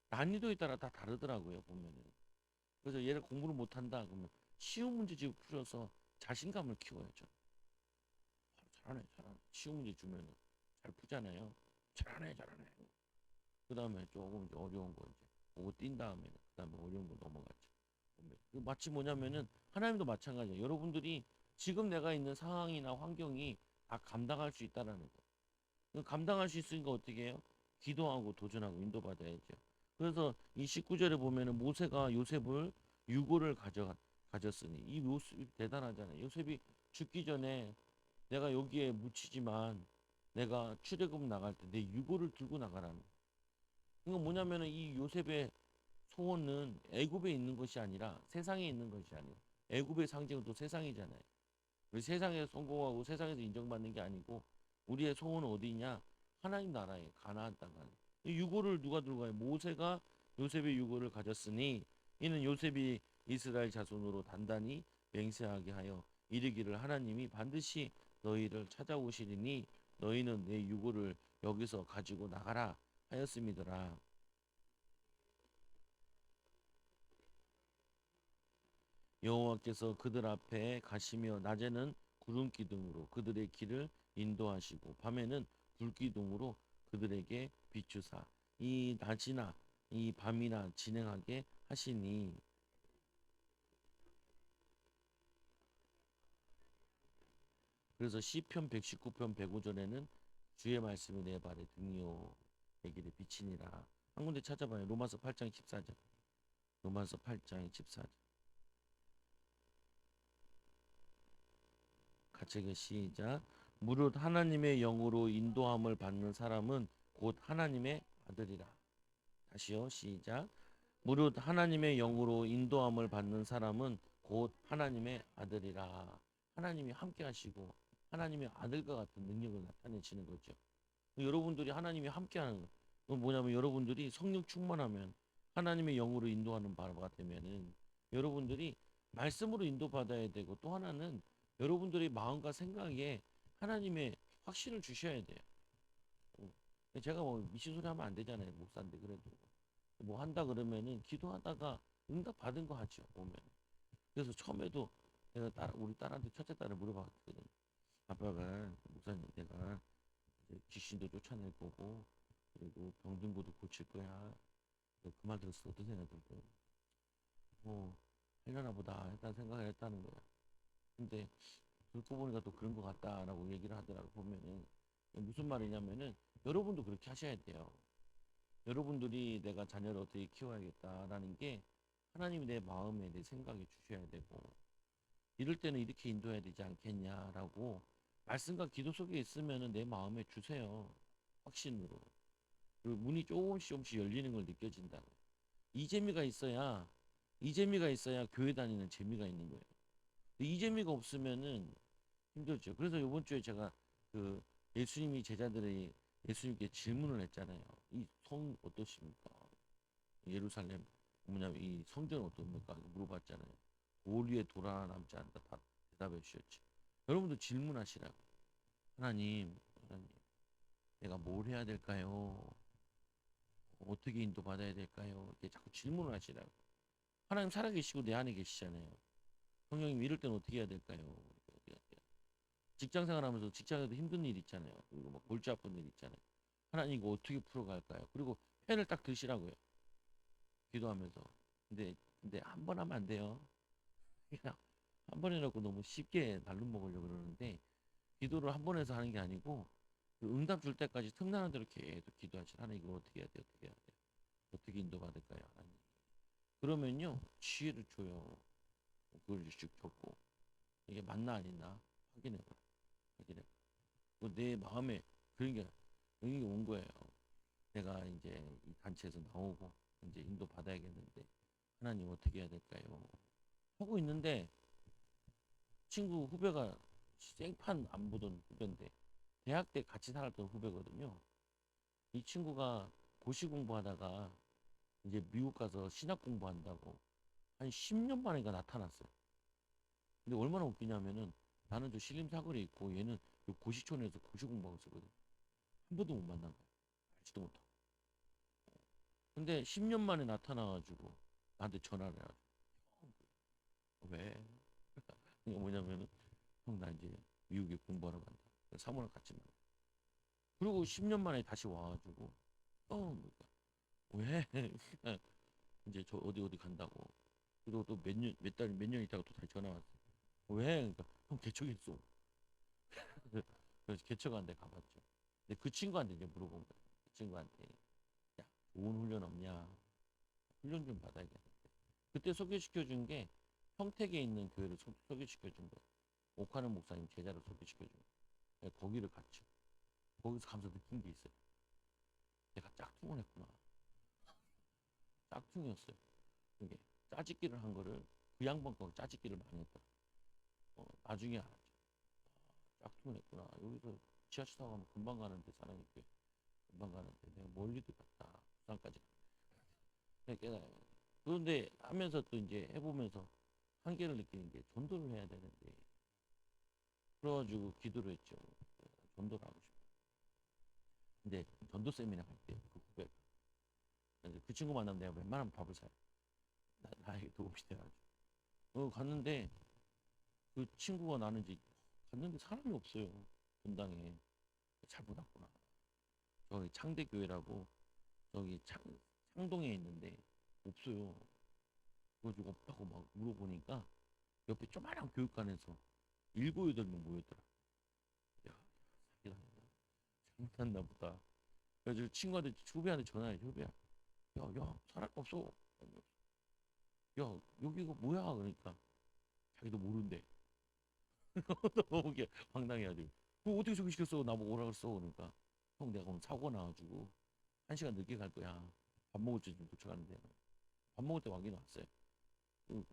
난이도에 따라 다 다르더라고요. 보면은. 그래서 얘를 공부를 못한다 그러면 쉬운 문제집 풀어서 자신감을 키워야죠. 잘하네, 잘하네. 쉬운 문제 주면은 잘 푸잖아요. 잘하네, 잘하네. 그 다음에 조금 이제 어려운 거 이제 보고 뛴 다음에는 그 다음에 어려운 거 넘어가죠. 마치 뭐냐면은 하나님도 마찬가지예요. 여러분들이 지금 내가 있는 상황이나 환경이 다 감당할 수 있다라는 거. 감당할 수 있으니까 어떻게 해요? 기도하고 도전하고 인도받아야죠. 그래서 이 19절에 보면은 모세가 요셉을 유고를 가졌으니 이 요셉이 대단하잖아요. 요셉이 죽기 전에 내가 여기에 묻히지만 내가 출애굽 나갈 때 내 유고를 들고 나가라는. 이건 뭐냐면은 이 요셉의 소원은 애굽에 있는 것이 아니라 세상에 있는 것이 아니라 애굽의 상징은 또 세상이잖아요. 우리 세상에서 성공하고 세상에서 인정받는 게 아니고 우리의 소원은 어디냐? 하나님 나라에 가나안 땅 가는. 이 유고를 누가 들고 가요? 모세가 요셉의 유고를 가졌으니 이는 요셉이 이스라엘 자손으로 단단히 맹세하게 하여 이르기를 하나님이 반드시 너희를 찾아오시리니 너희는 내 유고를 여기서 가지고 나가라 하였음이더라. 여호와께서 그들 앞에 가시며 낮에는 구름 기둥으로 그들의 길을 인도하시고 밤에는 불 기둥으로 그들에게 비추사 이 낮이나 이 밤이나 진행하게 하시니. 그래서 시편 119편 105절에는 주의 말씀이 내 발에 등이요 내 길에 비치니라. 한 군데 찾아봐요. 로마서 8장 14절. 로마서 8장 14절. 같이 읽어 시작. 무릇 하나님의 영으로 인도함을 받는 사람은 곧 하나님의 아들이라. 다시요 시작. 무릇 하나님의 영으로 인도함을 받는 사람은 곧 하나님의 아들이라. 하나님이 함께 하시고 하나님의 아들과 같은 능력을 나타내시는 거죠. 여러분들이 하나님이 함께 하는 거. 그건 뭐냐면 여러분들이 성령 충만하면 하나님의 영으로 인도하는 바가 되면은 여러분들이 말씀으로 인도받아야 되고 또 하나는 여러분들의 마음과 생각에 하나님의 확신을 주셔야 돼요. 어. 제가 뭐 미친 소리 하면 안 되잖아요. 목사인데 그래도 뭐 한다 그러면은 기도하다가 응답 받은 거 하죠. 보면. 그래서 처음에도 내가 우리 딸한테 첫째 딸을 물어봤거든. 아빠가 목사님 내가 이제 귀신도 쫓아낼 거고 그리고 병든 것도 고칠 거야. 그 말 들었을 때 어떤 생각이 들고 뭐 하려나 보다 했다는 생각을 했다는 거야. 근데 듣고 보니까 또 그런 것 같다라고 얘기를 하더라고. 보면은 무슨 말이냐면은 여러분도 그렇게 하셔야 돼요. 여러분들이 내가 자녀를 어떻게 키워야겠다라는 게 하나님이 내 마음에 내 생각에 주셔야 되고 이럴 때는 이렇게 인도해야 되지 않겠냐라고 말씀과 기도 속에 있으면은 내 마음에 주세요. 확신으로. 그리고 문이 조금씩 열리는 걸 느껴진다고. 이 재미가 있어야 이 재미가 있어야 교회 다니는 재미가 있는 거예요. 이 재미가 없으면은 힘들죠. 그래서 이번 주에 제가 그 예수님이 제자들이 예수님께 질문을 했잖아요. 이 성 어떠십니까? 예루살렘 뭐냐면 이 성전 어떻습니까? 물어봤잖아요. 돌 위에 돌 하나 남지 않다 다 대답해 주셨지. 여러분도 질문하시라고. 하나님, 내가 뭘 해야 될까요? 어떻게 인도받아야 될까요? 이렇게 자꾸 질문을 하시라고. 하나님 살아계시고 내 안에 계시잖아요. 성령님 이럴 때는 어떻게 해야 될까요? 직장 생활하면서 직장에도 힘든 일 있잖아요. 그리고 막 골치 아픈 일 있잖아요. 하나님 이거 어떻게 풀어갈까요? 그리고 펜을 딱 드시라고요. 기도하면서. 근데 한 번 하면 안 돼요. 그냥 한 번 해놓고 너무 쉽게 날름 먹으려고 그러는데 기도를 한 번 해서 하는 게 아니고 그 응답 줄 때까지 틈나는 대로 계속 기도하시라. 하나님 이거 어떻게 해야 돼? 어떻게 해야 돼? 어떻게 인도받을까요? 하나님. 그러면요 지혜를 줘요. 그걸 쭉 적고 이게 맞나 아니나 확인해봐. 확인해. 내 마음에 그런 게 여기 온 거예요. 내가 이제 이 단체에서 나오고 이제 인도 받아야겠는데 하나님 어떻게 해야 될까요? 하고 있는데 친구 후배가 생판 안 보던 후배인데 대학 때 같이 살았던 후배거든요. 이 친구가 고시 공부하다가 이제 미국 가서 신학 공부한다고 한 10년 만에가 나타났어요. 근데 얼마나 웃기냐면은 나는 저 신림 사거리에 있고 얘는 요 고시촌에서 고시 공부하고 있었거든. 한 번도 못 만난 거야. 알지도 못하고. 근데 10년 만에 나타나가지고 나한테 전화를 해가지고 왜? 이게 뭐냐면은 형 나 이제 미국에 공부하러 간다. 사모랑 같이 만나. 그리고 10년 만에 다시 와가지고 그러니까 왜? 이제 저 어디 간다고. 그리고 또 몇 년 있다가 또 다시 전화 왔어. 왜? 그러니까 형 개척했어. 그래서 개척하는데 가봤죠. 근데 그 친구한테 이제 물어본 거예요. 그 친구한테 야 좋은 훈련 없냐? 훈련 좀 받아야겠는데. 그때 소개시켜 준 게 평택에 있는 교회를 소개시켜 준 거예요. 옥하는 목사님 제자를 소개시켜 준 거예요. 거기를 갔죠. 거기서 가면서 느낀 게 있어요. 내가 짝퉁을 했구나. 짝퉁이었어요. 그게 짜집기를 한 거를 그 양반 거 짜집기를 많이 했더라. 나중에 알았죠. 짝퉁을 했구나. 여기서 지하철 타고 가면 금방 가는데 사람이 꽤 금방 가는데 내가 멀리도 갔다. 부산까지 깨달아요. 그런데 하면서 또 이제 해보면서 한계를 느끼는 게 전도를 해야 되는데 그래가지고 기도를 했죠. 전도를 하고 싶어. 근데 전도 세미나 갈 때 그 후배가 그 친구 만나면 내가 웬만하면 밥을 사요. 나에게 도움이 돼가지고. 갔는데 그 친구가 나는 이제 갔는데 사람이 없어요. 본당에. 잘못 왔구나. 저기 창대교회라고 저기 창동에 있는데 없어요. 그래가지고 없다고 막 물어보니까 옆에 조그마한 교육관에서 일곱 여덟 명 모였더라. 야, 사기다. 잘못했나 보다. 그래서 친구한테 후배한테 전화해. 후배야. 야, 사람 없어. 야, 여기가 뭐야? 그러니까 자기도 모른대. 너무 황당해가지고. 그거 어떻게 소개시켰어? 나보고 오라 그랬어. 그러니까 형 내가 오늘 사고 나가지고 한 시간 늦게 갈 거야. 밥 먹을 때쯤 도착하는데 밥 먹을 때 확인 왔어요.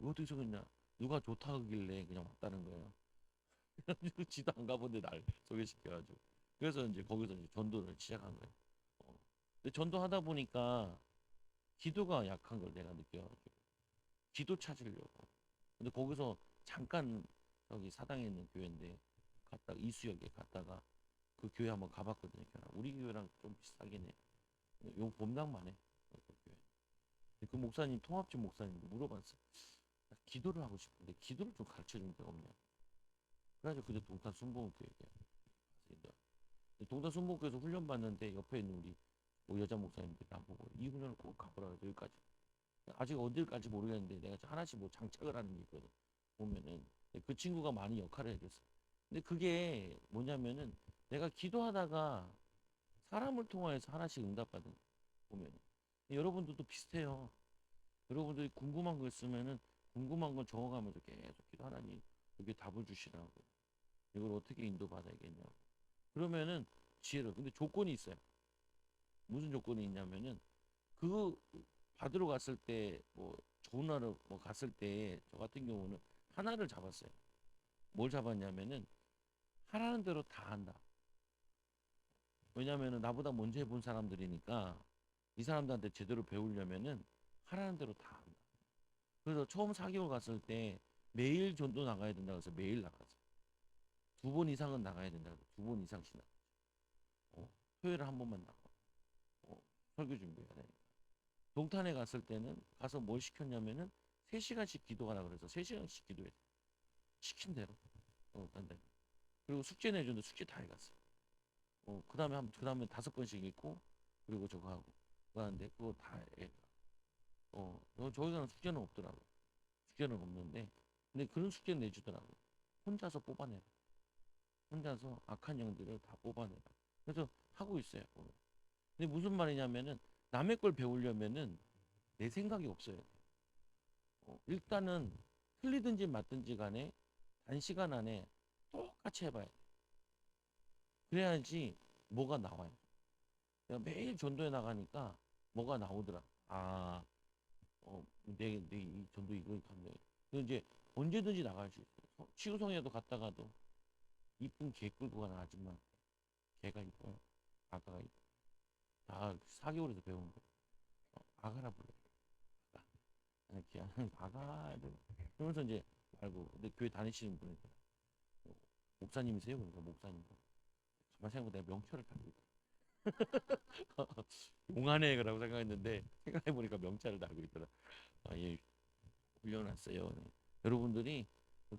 어떻게 소개했냐? 누가 좋다 하길래 그냥 왔다는 거예요. 지도 안 가본데 날 소개시켜가지고. 그래서 이제 거기서 이제 전도를 시작한 거예요. 근데 전도하다 보니까 기도가 약한 걸 내가 느껴가지고 기도 찾으려고. 근데 거기서 잠깐 여기 사당에 있는 교회인데 갔다가 이수역에 갔다가 그 교회 한번 가봤거든요. 우리 교회랑 좀 비슷하긴 해. 요 봄당만 해. 그 교회. 그 목사님 통합집 목사님도 물어봤어. 나 기도를 하고 싶은데 기도를 좀 가르쳐 준 데가 없냐. 그래가지고 그때 동탄 순복음교회 가서 동탄 순복음교회에서 훈련 받는데 옆에 있는 우리 뭐 여자 목사님들 나보고 이 훈련을 꼭 가보라 그래서 여기까지. 아직 어딜 갈지 모르겠는데 내가 하나씩 뭐 장착을 하는 게 있거든. 보면은 그 친구가 많이 역할을 해줬어. 근데 그게 뭐냐면은 내가 기도하다가 사람을 통해서 하나씩 응답받은 보면 여러분들도 비슷해요. 여러분들이 궁금한 거 있으면은 궁금한 걸 적어가면서 계속 기도 하나님 여기 답을 주시라고 이걸 어떻게 인도받아야겠냐고 그러면은 지혜로 근데 조건이 있어요. 무슨 조건이 있냐면은 그 받으러 갔을 때 뭐 좋은 나라 뭐 갔을 때 저 같은 경우는 하나를 잡았어요. 뭘 잡았냐면은 하라는 대로 다 한다. 왜냐면은 나보다 먼저 해본 사람들이니까 이 사람들한테 제대로 배우려면은 하라는 대로 다 한다. 그래서 처음 4개월 갔을 때 매일 전도 나가야 된다 그래서 매일 나갔어요. 2번 이상은 나가야 된다 그래서 2번 이상씩 나가. 토요일에 한 번만 나가. 설교 준비해야 돼. 동탄에 갔을 때는 가서 뭘 시켰냐면은 3시간씩 기도하라 그래서 3시간씩 기도해. 시킨 대로. 간다. 그리고 숙제 내주는데 숙제 다 해갔어. 그다음에 5번씩 읽고 그리고 저거 하고 그러는데 그거 다 해. 저희가는 숙제는 없더라고. 숙제는 없는데 근데 그런 숙제는 내주더라고. 혼자서 뽑아내라. 혼자서 악한 영들을 다 뽑아내라. 그래서 하고 있어요. 근데 무슨 말이냐면은 남의 걸 배우려면은 내 생각이 없어요. 일단은 틀리든지 맞든지 간에 단시간 안에 똑같이 해봐야 돼. 그래야지 뭐가 나와요. 내가 매일 전도에 나가니까 뭐가 나오더라. 아, 이 전도 이거 간다. 그 이제 언제든지 나갈 수 있어요. 치유성에도 갔다가도 이쁜 개 끌고 가는 아줌마. 개가 이뻐요. 아가가 이뻐. 다 4개월에서 배운 거. 아가라 불러. 아가. 이렇게 아가를. 그러면서 이제 말고, 근데 교회 다니시는 분이 목사님이세요? 그러니까 목사님. 가만 생각해보면 내가 명찰을 달고 있다. 용안의 거라고 생각했는데 생각해보니까 명찰을 달고 있더라. 아, 예, 훈련했어요. 네. 여러분들이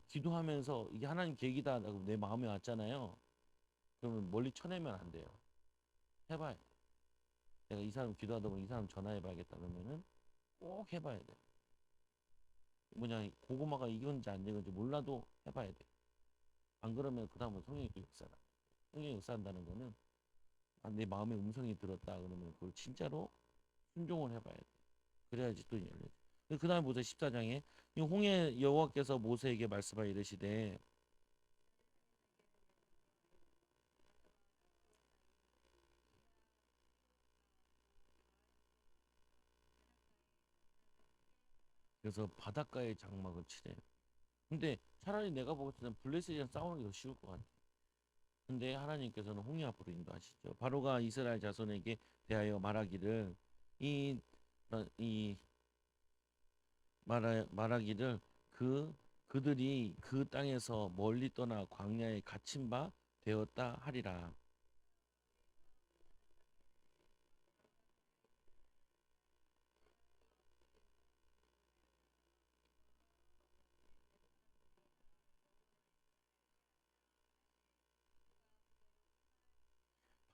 기도하면서 이게 하나님 계획이다 라고 내 마음에 왔잖아요. 그러면 멀리 쳐내면 안 돼요. 해봐요. 내가 이 사람 기도하다 보면 이 사람 전화해봐야겠다 그러면은 꼭 해봐야 돼. 뭐냐 고구마가 익은지 안 익은지 몰라도 해봐야 돼. 안 그러면 그 다음은 성령이 또 역사다. 성령이 역사한다는 거는 아, 내 마음의 음성이 들었다 그러면 그걸 진짜로 순종을 해봐야 돼. 그래야지 또 열려. 그 다음에 보세요. 14장에 홍해 여호와께서 모세에게 말씀하여 이르시되 그래서 바닷가의 장막을 치래. 근데 차라리 내가 봤을 때는 블레셋이랑 싸우는 게 더 쉬울 것 같아. 근데 하나님께서는 홍해 앞으로 인도하시죠. 바로가 이스라엘 자손에게 대하여 말하기를 이, 이 말하기를 그들이 그 땅에서 멀리 떠나 광야에 갇힌 바 되었다 하리라.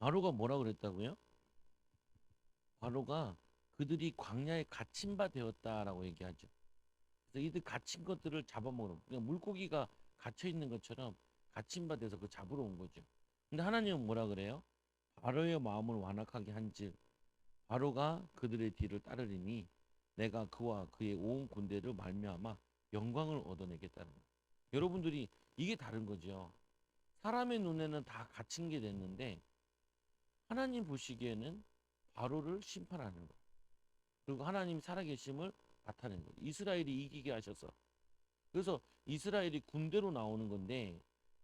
바로가 뭐라 그랬다고요? 바로가 그들이 광야에 갇힌 바 되었다라고 얘기하죠. 그래서 이들 갇힌 것들을 잡아먹는 그냥 물고기가 갇혀 있는 것처럼 갇힌 바 돼서 그 잡으러 온 거죠. 근데 하나님은 뭐라 그래요? 바로의 마음을 완악하게 한즉 바로가 그들의 뒤를 따르리니 내가 그와 그의 온 군대를 말미암아 영광을 얻어내겠다는 거예요. 여러분들이 이게 다른 거죠. 사람의 눈에는 다 갇힌 게 됐는데 하나님 보시기에는 바로를 심판하는 거예요. 그리고 하나님 살아계심을 나타내는 거예요. 이스라엘이 이기게 하셔서. 그래서 이스라엘이 군대로 나오는 건데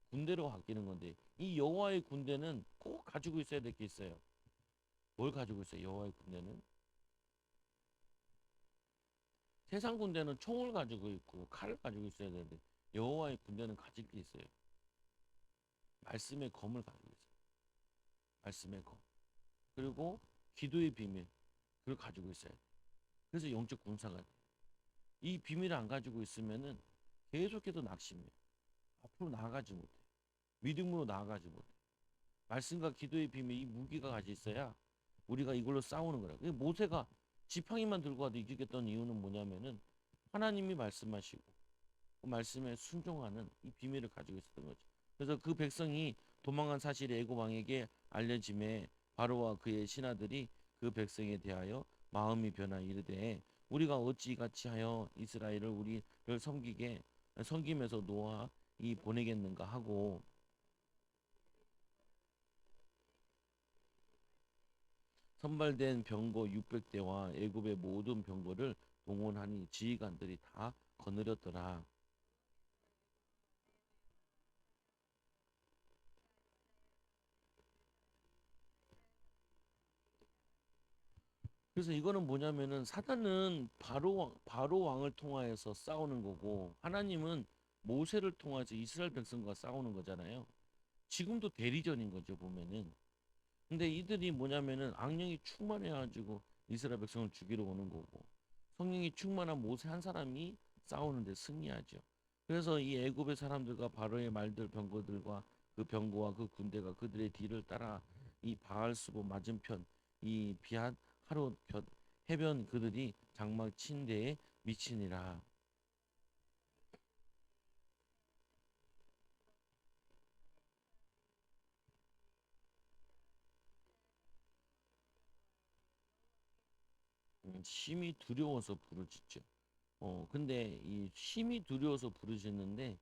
군대로 바뀌는 건데 이 여호와의 군대는 꼭 가지고 있어야 될 게 있어요. 뭘 가지고 있어요? 여호와의 군대는 세상 군대는 총을 가지고 있고 칼을 가지고 있어야 되는데 여호와의 군대는 가질 게 있어요. 말씀의 검을 가지고 있어요. 말씀의 검. 그리고 기도의 비밀. 그걸 가지고 있어야 돼. 그래서 영적 군사가 돼. 이 비밀을 안 가지고 있으면은 계속해서 낙심해. 앞으로 나아가지 못해. 믿음으로 나아가지 못해. 말씀과 기도의 비밀 이 무기가 가지 있어야 우리가 이걸로 싸우는 거라. 모세가 지팡이만 들고 와도 이기겠다는 이유는 뭐냐면은 하나님이 말씀하시고 그 말씀에 순종하는 이 비밀을 가지고 있었던 거죠. 그래서 그 백성이 도망한 사실이 애굽 왕에게 알려짐에 바로와 그의 신하들이 그 백성에 대하여 마음이 변하여 이르되 우리가 어찌 같이 하여 이스라엘을 우리를 섬기게 섬김에서 놓아 이 보내겠는가 하고 선발된 병거 600대와 애굽의 모든 병거를 동원하니 지휘관들이 다 거느렸더라. 그래서 이거는 뭐냐면은 사단은 바로 왕을 통하여서 싸우는 거고 하나님은 모세를 통해서 이스라엘 백성과 싸우는 거잖아요. 지금도 대리전인 거죠 보면은. 근데 이들이 뭐냐면은 악령이 충만해가지고 이스라엘 백성을 죽이러 오는 거고 성령이 충만한 모세 한 사람이 싸우는데 승리하죠. 그래서 이 애굽의 사람들과 바로의 말들 병거들과 그 병거와 그 군대가 그들의 뒤를 따라 이 바알스보 맞은편 이 비앗 하롯 곁 해변 그들이 장막 친 데에 미치니라. 심히 두려워서 부르짖죠. 근데 이 심히 두려워서 부르짖는데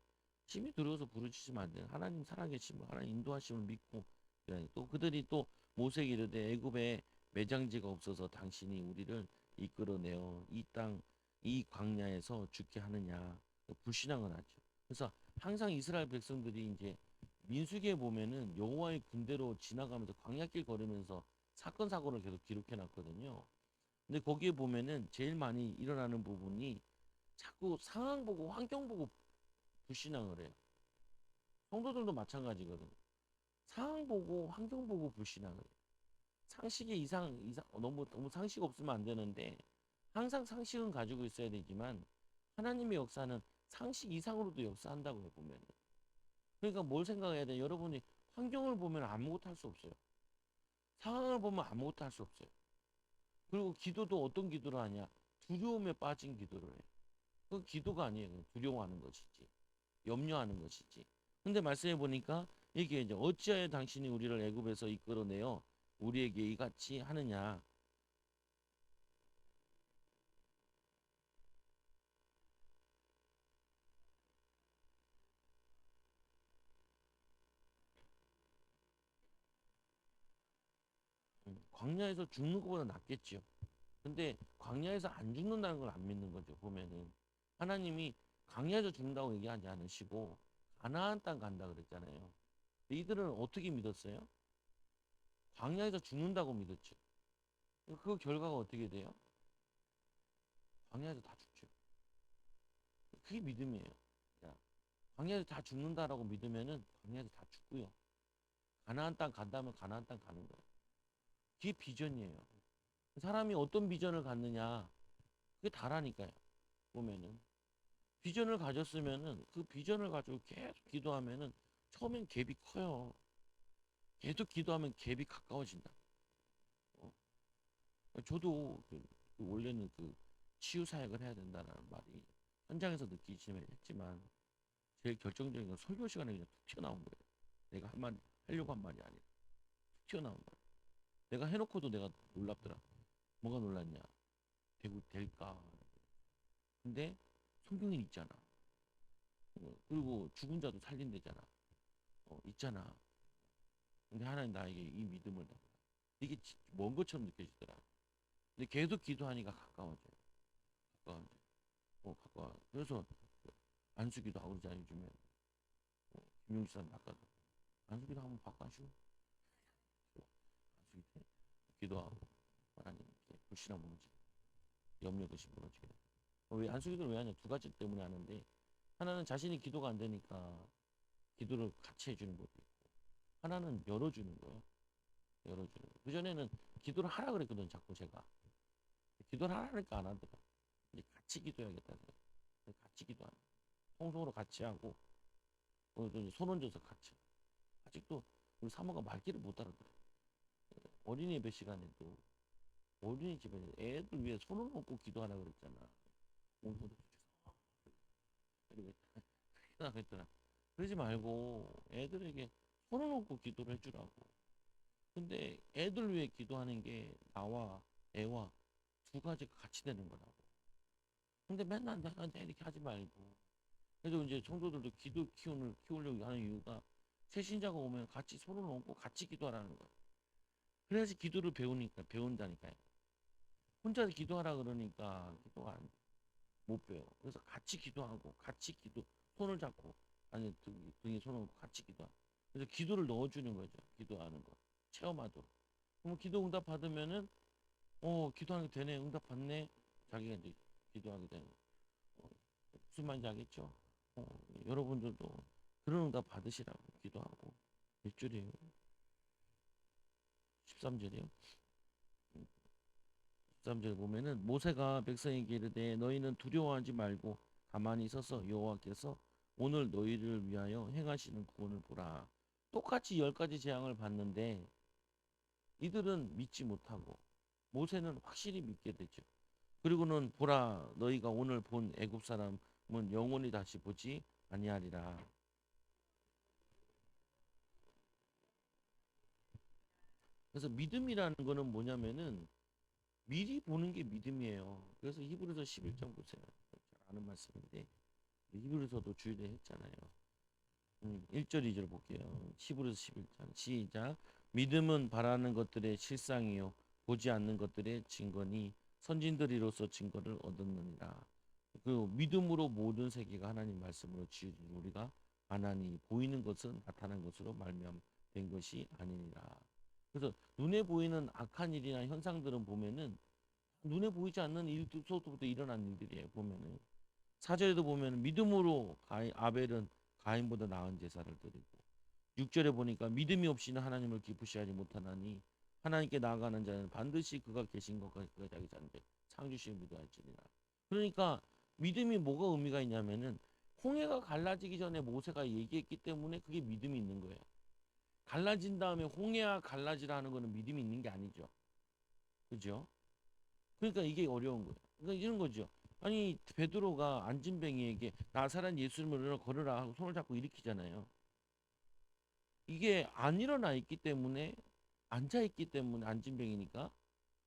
심히 두려워서 부르짖으면 안 돼요. 하나님 살아계시면 하나님 인도하심을 믿고 또 그들이 또 모세에게 이르되 애굽에 매장지가 없어서 당신이 우리를 이끌어내어 이 땅 이 광야에서 죽게 하느냐 불신앙을 하죠. 그래서 항상 이스라엘 백성들이 이제 민수기에 보면은 여호와의 군대로 지나가면서 광야길 걸으면서 사건 사고를 계속 기록해 놨거든요. 근데 거기에 보면은 제일 많이 일어나는 부분이 자꾸 상황 보고 환경 보고 불신앙을 해요. 성도들도 마찬가지거든요. 상황 보고 환경 보고 불신앙을 해요. 상식의 이상 너무 상식 없으면 안 되는데 항상 상식은 가지고 있어야 되지만 하나님의 역사는 상식 이상으로도 역사한다고요 보면. 그러니까 뭘 생각해야 돼? 여러분이 환경을 보면 아무것도 할 수 없어요. 상황을 보면 아무것도 할 수 없어요. 그리고 기도도 어떤 기도를 하냐? 두려움에 빠진 기도를 해. 그 기도가 아니에요. 그냥 두려워하는 것이지. 염려하는 것이지. 근데 말씀해 보니까 이게 이제 어찌하여 당신이 우리를 애굽에서 이끌어내어 우리에게 이같이 하느냐. 광야에서 죽는 것보다 낫겠지요. 근데 광야에서 안 죽는다는 걸 안 믿는 거죠. 보면은 하나님이 광야에서 죽는다고 얘기하지 않으시고 가나안 땅 간다 그랬잖아요. 이들은 어떻게 믿었어요? 광야에서 죽는다고 믿었죠. 그 결과가 어떻게 돼요? 광야에서 다 죽죠. 그게 믿음이에요. 자, 광야에서 다 죽는다라고 믿으면은 광야에서 다 죽고요. 가나안 땅 간다면 가나안 땅 가는 거예요. 그게 비전이에요. 사람이 어떤 비전을 갖느냐, 그게 다라니까요. 보면은 비전을 가졌으면은 그 비전을 가지고 계속 기도하면은 처음엔 갭이 커요. 계속 기도하면 갭이 가까워진다. 어, 저도 원래는 치유 사역을 해야 된다는 말이 현장에서 느끼지만 했지만 제일 결정적인 건 설교 시간에 그냥 툭 튀어나온 거예요. 내가 한 말, 하려고 한 말이 아니라 툭 튀어나온 거예요. 내가 해놓고도 내가 놀랍더라. 뭐가 놀랐냐? 되고 될까? 근데 성경에 있잖아. 그리고 죽은 자도 살린대잖아. 있잖아. 근데 하나님 나에게 이 믿음을 달라. 이게 먼 것처럼 느껴지더라. 근데 계속 기도하니까 가까워져요. 가까워져. 가까워. 그래서 안수기도 하고 그러잖아 요즘에. 김용수 사 바꿔서 안수기도 한번 바꿔시고 안수기 때 기도하고 하나님 불신앙 무너지게 염려 의심 무너지게. 왜 안수기도를 왜 하냐? 두 가지 때문에 하는데 하나는 자신이 기도가 안 되니까 기도를 같이 해주는 것도 있고 하나는 열어주는 거예요. 열어주는 거. 그전에는 기도를 하라 그랬거든 자꾸 제가. 기도를 하라니까 안 하더라. 이제 같이 기도해야겠다. 같이 기도하는. 통성으로 같이 하고 오늘도 이제 손 얹어서 같이. 아직도 우리 사모가 말귀를 못 알아들어. 어린이 예배 시간에도 어린이집에 애들 위해 손을 얹고 기도하라 그랬잖아. 오늘도 그러고 했더라. 그러지 말고 애들에게 손을 얹고 기도를 해주라고. 근데 애들 위해 기도하는 게 나와 애와 두 가지가 같이 되는 거라고. 근데 맨날 나한테 이렇게 하지 말고. 그래서 이제 성도들도 키우려고 하는 이유가 새신자가 오면 같이 손을 얹고 같이 기도하라는 거예요. 그래야지 기도를 배운다니까요. 혼자 기도하라 그러니까 기도가 못 배워. 그래서 같이 기도하고 같이 손을 잡고 아니 등에 손을 얹고 같이 기도하고. 그래서 기도를 넣어주는 거죠. 기도하는 거 체험하도록. 그럼 기도 응답 받으면은 기도하는 게 되네 응답 받네 자기가 이제 기도하게 되는 거. 무슨 말인지 알겠죠? 여러분들도 그런 응답 받으시라고 기도하고 몇 줄이에요? 13절이요. 13절 보면은 모세가 백성에게 이르되 너희는 두려워하지 말고 가만히 서서 여호와께서 오늘 너희를 위하여 행하시는 구원을 보라. 똑같이 열 가지 재앙을 받는데 이들은 믿지 못하고 모세는 확실히 믿게 되죠. 그리고는 보라 너희가 오늘 본 애굽 사람은 영원히 다시 보지 아니하리라. 그래서 믿음이라는 거는 뭐냐면은 미리 보는 게 믿음이에요. 그래서 히브리서 11장 보세요. 아는 말씀인데 히브리서도 주일에 했잖아요. 1절 2절 볼게요. 히브리서 11장 시작. 믿음은 바라는 것들의 실상이요 보지 않는 것들의 증거니 선진들이로서 증거를 얻었느니라. 그 믿음으로 모든 세계가 하나님 말씀으로 지어진 우리가 하나님 보이는 것은 나타난 것으로 말미암된 것이 아니니라. 그래서 눈에 보이는 악한 일이나 현상들은 보면은 눈에 보이지 않는 일부터 일어난 일들이에요. 보면은 사절에도 보면 믿음으로 아벨은 가인보다 나은 제사를 드리고 6절에 보니까 믿음이 없이는 하나님을 기쁘시하지 못하나니 하나님께 나아가는 자는 반드시 그가 계신 것과 그가 자기 자녀를 상주시를 믿어할지니라. 그러니까 믿음이 뭐가 의미가 있냐면은 홍해가 갈라지기 전에 모세가 얘기했기 때문에 그게 믿음이 있는 거예요. 갈라진 다음에 홍해가 갈라지라는 거는 믿음이 있는 게 아니죠. 그죠? 그러니까 이게 어려운 거예요. 그러니까 이런 거죠. 아니 베드로가 안진뱅이에게 나사렛 예수님을 걸으라 하고 손을 잡고 일으키잖아요. 이게 안 일어나 있기 때문에 앉아 있기 때문에 안진뱅이니까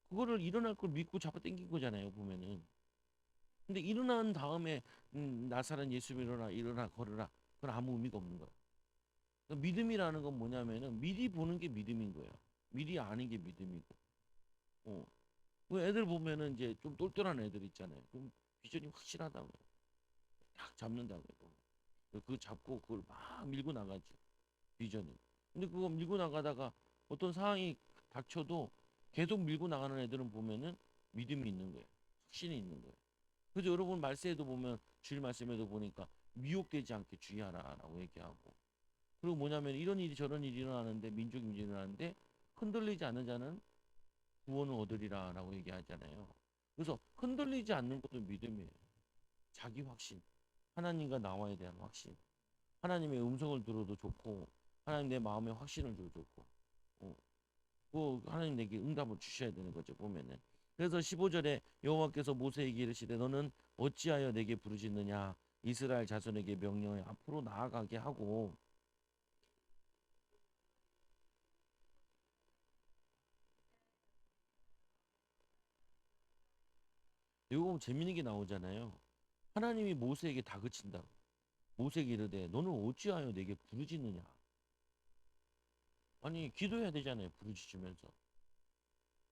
그거를 일어날 걸 믿고 잡아 당긴 거잖아요. 보면은. 근데 일어난 다음에 나사렛 예수님 일어나 걸으라. 그건 아무 의미가 없는 거예요. 그러니까 믿음이라는 건 뭐냐면은 미리 보는 게 믿음인 거예요. 미리 아는 게 믿음이고. 어. 그 애들 보면은 이제 좀 똘똘한 애들 있잖아요. 그럼 비전이 확실하다고요. 딱 잡는다고요. 그 잡고 그걸 막 밀고 나가지. 비전이. 근데 그거 밀고 나가다가 어떤 상황이 닥쳐도 계속 밀고 나가는 애들은 보면은 믿음이 있는 거예요. 확신이 있는 거예요. 그래서 여러분 말세에도 보면 주일 말씀에도 보니까 미혹되지 않게 주의하라라고 얘기하고 그리고 뭐냐면 이런 일이 저런 일이 일어나는데 민족이 일어나는데 흔들리지 않는 자는 구원을 얻으리라라고 얘기하잖아요. 그래서 흔들리지 않는 것도 믿음이에요. 자기 확신, 하나님과 나와에 대한 확신, 하나님의 음성을 들어도 좋고, 하나님 내 마음에 확신을 줘도 좋고, 어, 그 하나님 내게 응답을 주셔야 되는 거죠 보면은. 그래서 15절에 여호와께서 모세에게 이르시되 너는 어찌하여 내게 부르짖느냐 이스라엘 자손에게 명령해 앞으로 나아가게 하고 이거 재밌는 게 나오잖아요. 하나님이 모세에게 다그친다. 모세에게 이르되 너는 어찌하여 내게 부르짖느냐. 아니 기도해야 되잖아요. 부르짖으면서.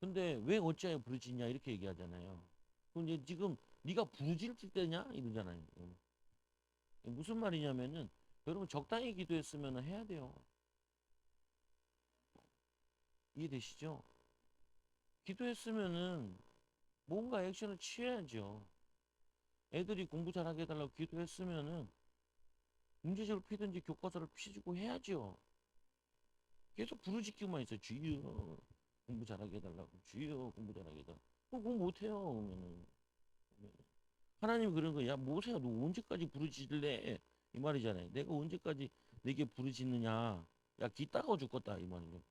근데 왜 어찌하여 부르짖냐 이렇게 얘기하잖아요. 그럼 이제 지금 네가 부르짖을 때냐 이러잖아요. 무슨 말이냐면은 여러분 적당히 기도했으면 해야 돼요. 이해되시죠? 기도했으면은 뭔가 액션을 취해야죠. 애들이 공부 잘하게 해달라고 기도했으면은 문제집을 피든지 교과서를 피주고 해야죠. 계속 부르짖기만 있어. 주여 공부 잘하게 해달라고. 주여 공부 잘하게 해달라고. 공부 못해요. 그러면은. 하나님 그런 거야. 모세야 너 언제까지 부르짖을래? 이 말이잖아요. 내가 언제까지 내게 부르짖느냐. 야 기 따가워 죽겠다 이 말이죠.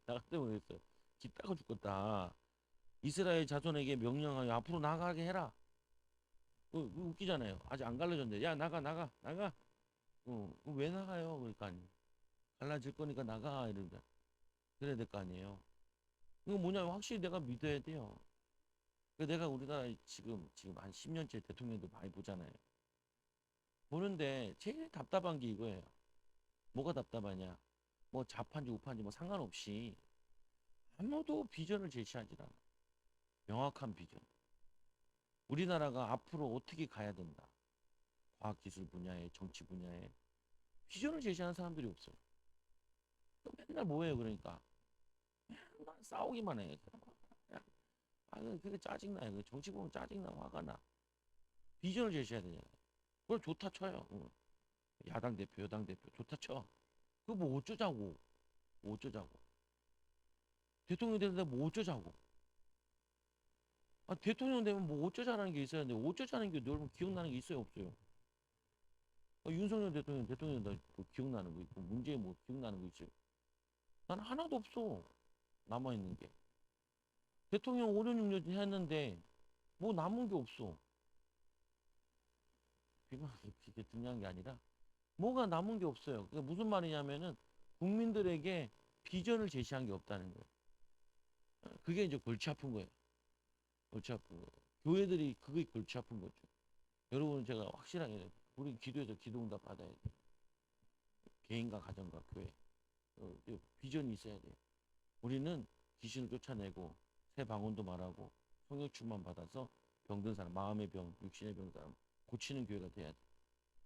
나 같으면 그랬어요. 기 따가워 죽겠다. 이스라엘 자손에게 명령하여 앞으로 나가게 해라. 웃기잖아요. 아직 안 갈라졌는데 야 나가 나가 나가. 왜 나가요? 그러니까 갈라질 거니까 나가 이러니까 그래야 될 거 아니에요. 이거 뭐냐면 확실히 내가 믿어야 돼요. 내가 우리나라 지금 한 10년째 대통령도 많이 보잖아요. 보는데 제일 답답한 게 이거예요. 뭐가 답답하냐? 뭐 좌파인지 우파인지 뭐 상관없이 아무도 비전을 제시하지 않아. 명확한 비전. 우리나라가 앞으로 어떻게 가야 된다. 과학기술 분야에 정치 분야에 비전을 제시하는 사람들이 없어요. 또 맨날 뭐해요 그러니까 맨날 싸우기만 해. 아, 그게 짜증나요. 정치 보면 짜증나, 화가 나. 비전을 제시해야 되잖아요. 그걸 좋다 쳐요. 야당 대표, 여당 대표 좋다 쳐. 그거 뭐 어쩌자고. 뭐 어쩌자고. 대통령 되는데 뭐 어쩌자고. 아, 대통령 되면 뭐 어쩌자는 게 있어야 되는데 어쩌자는 게 여러분 기억나는 게 있어요, 없어요? 윤석열 대통령 뭐 기억나는 거 있고 문재인 뭐 기억나는 거 있어요. 난 하나도 없어. 남아있는 게. 대통령 5년 6년 했는데 뭐 남은 게 없어. 그게 중요한 게 아니라 뭐가 남은 게 없어요. 그게 무슨 말이냐면은 국민들에게 비전을 제시한 게 없다는 거예요. 그게 이제 골치 아픈 거예요. 골치 아픈 거예요. 교회들이 그게 골치 아픈 거죠. 여러분 제가 확실하게 우리 기도해서 기도응답 받아야 돼. 개인과 가정과 교회. 비전이 있어야 돼. 우리는 귀신을 쫓아내고 새 방언도 말하고 성령충만 받아서 병든 사람, 마음의 병, 육신의 병 사람 고치는 교회가 돼야 돼.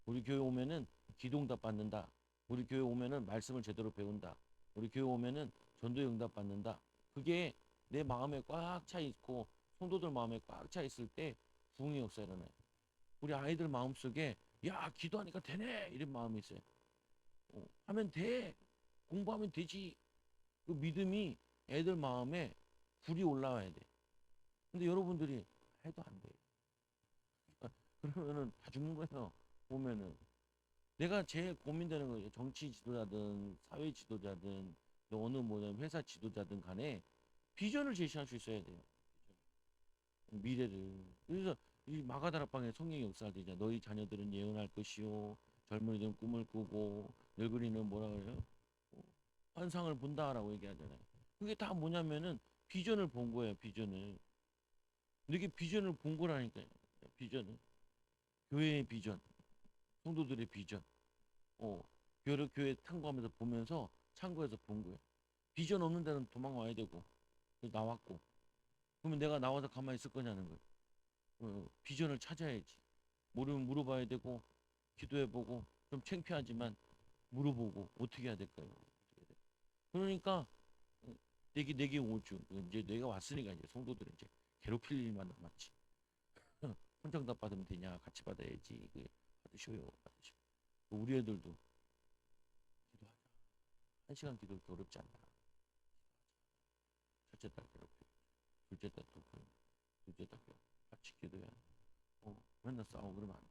우리 교회 오면은 기도응답 받는다. 우리 교회 오면은 말씀을 제대로 배운다. 우리 교회 오면은 전도의 응답 받는다. 그게 내 마음에 꽉 차 있고 성도들 마음에 꽉 차 있을 때 부흥의 역사 일어나요. 우리 아이들 마음속에 야 기도하니까 되네 이런 마음이 있어요. 하면 돼. 공부하면 되지. 그 믿음이 애들 마음에 불이 올라와야 돼. 근데 여러분들이 해도 안 돼. 그러면은 다 죽는 거예요. 보면은 내가 제일 고민되는 거예요. 정치 지도자든 사회 지도자든 어느 뭐냐 회사 지도자든 간에 비전을 제시할 수 있어야 돼요. 미래를. 그래서 이 마가다락방에 성령이 역사되잖아. 너희 자녀들은 예언할 것이요. 젊은이들은 꿈을 꾸고 늙은이는 뭐라 그래요? 어, 환상을 본다라고 얘기하잖아요. 그게 다 뭐냐면은 비전을 본 거예요. 비전을. 근데 이게 비전을 본 거라니까요. 비전을. 교회의 비전, 성도들의 비전. 어, 여러 교회 탐구하면서 보면서 참고해서 본 거예요. 비전 없는 데는 도망와야 되고 나왔고 그러면 내가 나와서 가만히 있을 거냐는 거예요. 비전을 찾아야지. 모르면 물어봐야 되고 기도해보고 좀 창피하지만 물어보고 어떻게 해야 될까요? 그러니까 내게 오죠. 이제 내가 왔으니까 이제 성도들은 이제 괴롭힐 일만 남았지. 혼정답 받으면 되냐? 같이 받아야지. 받으셔요. 받으셔. 우리 애들도 기도하자. 1시간 기도 그렇게 어렵지 않다. 첫째 딸 괴롭혀. 둘째 딸도 그래. 둘째 딸 괴롭혀. 같이 기도해. 맨날 싸우고 그러면 안 돼.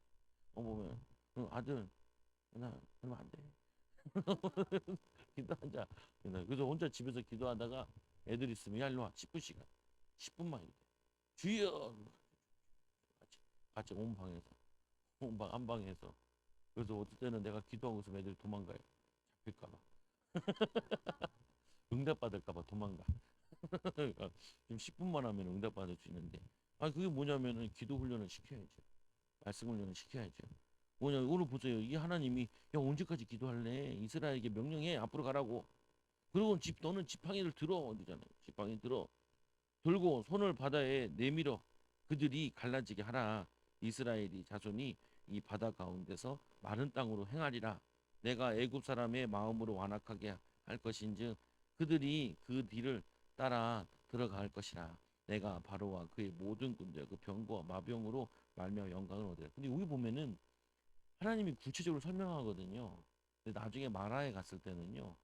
보면 아들 나 그러면 안 돼. 기도하자. 그래서 혼자 집에서 기도하다가 애들 있으면 야 일로 와 10분씩간 10분만 이렇게 주여 같이 온 방에서 온방 안방에서 그래서 어떨 때는 내가 기도하고 있으면 애들이 도망가요. 잡힐까봐 응답 받을까봐 도망가. 지금 10분만 하면 응답 받을 수 있는데 그게 뭐냐면은 기도 훈련을 시켜야죠. 말씀 훈련을 시켜야죠. 뭐냐 오늘 보세요. 이 하나님이 야 언제까지 기도할래? 이스라엘에게 명령해 앞으로 가라고. 그리고 너는 지팡이를 들어 이러잖아요. 지팡이 들고 손을 바다에 내밀어 그들이 갈라지게 하라. 이스라엘이 자손이 이 바다 가운데서 마른 땅으로 행하리라. 내가 애굽 사람의 마음으로 완악하게 할 것인즉 그들이 그 뒤를 따라 들어갈 것이라. 내가 바로와 그의 모든 군대 그 병과 마병으로 말미암아 영광을 얻으라. 근데 여기 보면은 하나님이 구체적으로 설명하거든요. 근데 나중에 마라에 갔을 때는요.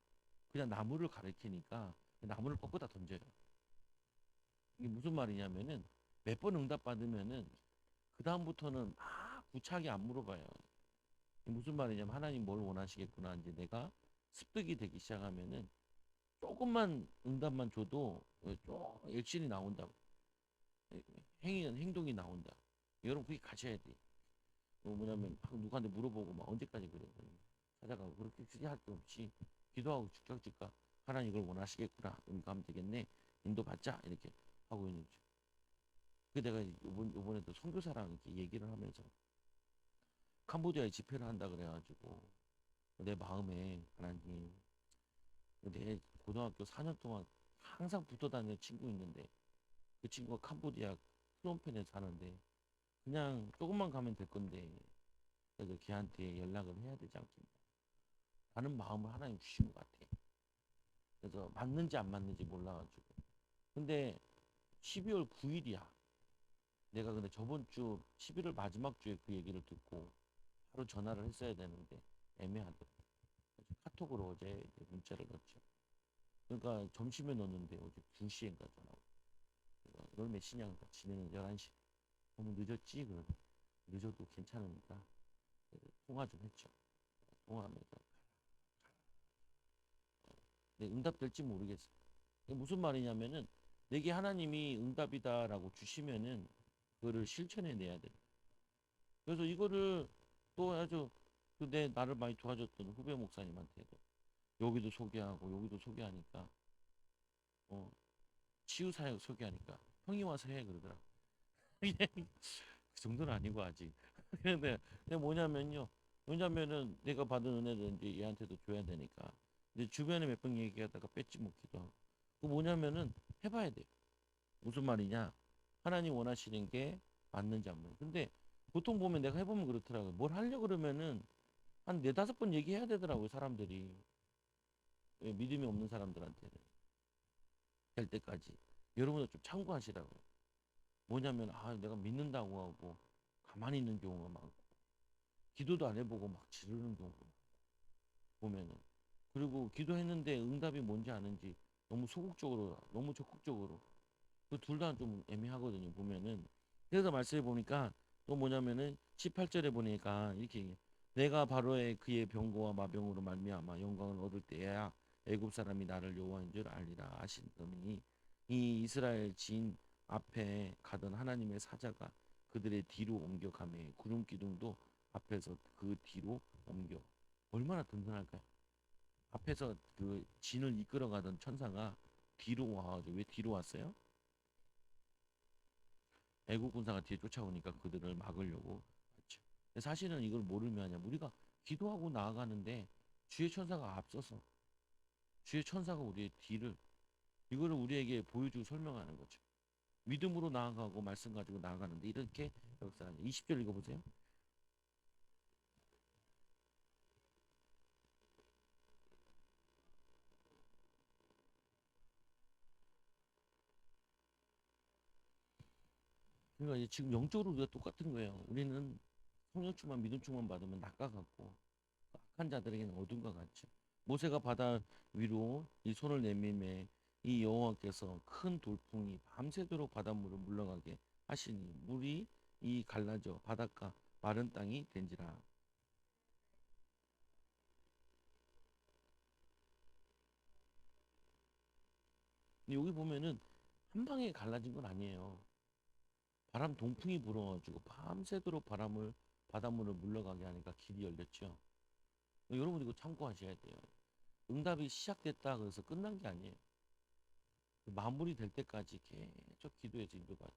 그냥 나무를 가리키니까 나무를 꺾어다 던져요. 이게 무슨 말이냐면은 몇 번 응답 받으면은 그 다음부터는 막 구차하게 안 물어봐요. 이게 무슨 말이냐면 하나님 뭘 원하시겠구나 이제 내가 습득이 되기 시작하면은 조금만 응답만 줘도 좀 액션이 나온다. 행동이 나온다. 여러분 그게 가셔야 돼. 뭐냐면 막 누구한테 물어보고 막 언제까지 그래 찾아가고 그렇게 할 게 없이 기도하고 즉각 하나님 이걸 원하시겠구나 그럼 가면 되겠네 인도 받자 이렇게 하고 있는 거죠. 그 내가 이번에도 선교사랑 이렇게 얘기를 하면서 캄보디아에 집회를 한다 그래가지고 내 마음에 하나님 내 고등학교 4년 동안 항상 붙어 다니는 친구 있는데 그 친구가 캄보디아 프놈펜에 사는데 그냥 조금만 가면 될 건데 그래서 걔한테 연락을 해야 되지 않겠냐 라는 마음을 하나님 주신 것 같아. 그래서 맞는지 안 맞는지 몰라가지고 근데 12월 9일이야. 내가 근데 저번 주 11월 마지막 주에 그 얘기를 듣고 바로 전화를 했어야 되는데 애매하더라고. 그래서 카톡으로 어제 문자를 넣었죠. 그러니까 점심에 넣었는데 어제 2시인가 전화 오고 널 몇 시냐 그러니까 지내는 11시 너무 늦었지 그러고 늦어도 괜찮으니까 통화 좀 했죠. 통화하면서 근데 응답될지 모르겠어. 이게 무슨 말이냐면은 내게 하나님이 응답이다라고 주시면은 그거를 실천해 내야 돼. 그래서 이거를 또 아주 그내 나를 많이 도와줬던 후배 목사님한테도 여기도 소개하고 여기도 소개하니까 어 치유 사역 소개하니까 형이 와서 해 그러더라. 그 정도는 아니고 아직. 근데 뭐냐면은 내가 받은 은혜를 이제 얘한테도 줘야 되니까. 근데 주변에 몇 번 얘기하다가 뺏지 못기도 하고. 그 뭐냐면은 해봐야 돼. 무슨 말이냐? 하나님 원하시는 게 맞는지 안 맞는지. 근데 보통 보면 내가 해보면 그렇더라고요. 뭘 하려고 그러면은 한 네다섯 번 얘기해야 되더라고요, 사람들이. 예, 믿음이 없는 사람들한테는. 될 때까지. 여러분도 좀 참고하시라고요. 뭐냐면, 내가 믿는다고 하고 가만히 있는 경우가 많고, 기도도 안 해보고 막 지르는 경우가 많고, 보면은. 그리고 기도했는데 응답이 뭔지 아는지 너무 소극적으로, 너무 적극적으로. 그 둘 다 좀 애매하거든요, 보면은. 그래서 말씀해 보니까 또 뭐냐면은 18절에 보니까 이렇게 얘기해요. 내가 바로의 그의 병거와 마병으로 말미암아 영광을 얻을 때야 애굽 사람이 나를 여호와인 줄 알리라 하시더니 이 이스라엘 진 앞에 가던 하나님의 사자가 그들의 뒤로 옮겨가매 구름 기둥도 앞에서 그 뒤로 옮겨. 얼마나 든든할까요? 앞에서 그 진을 이끌어가던 천사가 뒤로 와가지고. 왜 뒤로 왔어요? 애국 군사가 뒤에 쫓아오니까 그들을 막으려고 했죠. 근데 사실은 이걸 뭐를 의미하냐면 우리가 기도하고 나아가는데 주의 천사가 앞서서 주의 천사가 우리의 뒤를, 이거를 우리에게 보여주고 설명하는 거죠. 믿음으로 나아가고 말씀 가지고 나아가는데 이렇게 역사하는 20절 읽어보세요. 그러니까 이제 지금 영적으로 우리가 똑같은 거예요. 우리는 성령 충만 믿음 충만 받으면 낙과 같고 악한 자들에게는 어둠과 같죠. 모세가 바다 위로 이 손을 내밀매 이 여호와께서 큰 돌풍이 밤새도록 바닷물을 물러가게 하시니 물이 이 갈라져 바닷가 마른 땅이 된지라. 근데 여기 보면은 한 방에 갈라진 건 아니에요. 바람 동풍이 불어가지고 밤새도록 바닷물을 물러가게 하니까 길이 열렸죠. 여러분 이거 참고하셔야 돼요. 응답이 시작됐다 그래서 끝난 게 아니에요. 마무리 될 때까지 계속 기도해서 인도받아요.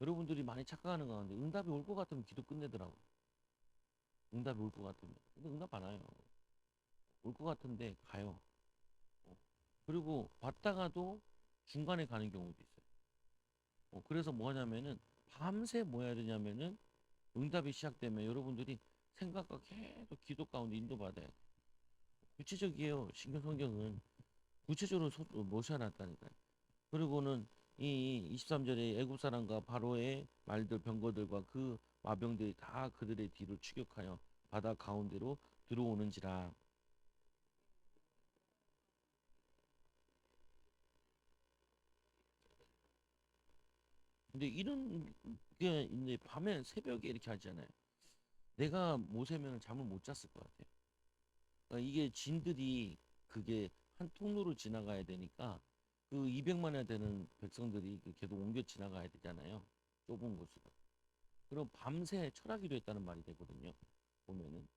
여러분들이 많이 착각하는 가운데 응답이 올 것 같으면 기도 끝내더라고. 응답이 올 것 같으면. 근데 응답 안 와요. 올 것 같은데 가요. 어. 그리고 왔다가도 중간에 가는 경우도 있어요. 그래서 뭐 하냐면은 밤새 뭐 해야 되냐면은 응답이 시작되면 여러분들이 생각과 계속 기도 가운데 인도받아야 돼. 구체적이에요. 신경 성경은 구체적으로 모셔놨다니까요. 그리고는 이 23절에 애굽 사람과 바로의 말들 병거들과 그 마병들이 다 그들의 뒤를 추격하여 바다 가운데로 들어오는지라. 근데 이런 게 이제 밤에 새벽에 이렇게 하잖아요. 내가 모세면 잠을 못 잤을 것 같아요. 그러니까 이게 진들이 그게 한 통로로 지나가야 되니까 그 200만이나 되는 백성들이 계속 옮겨 지나가야 되잖아요. 좁은 곳으로. 그럼 밤새 철학기도 했다는 말이 되거든요. 보면은.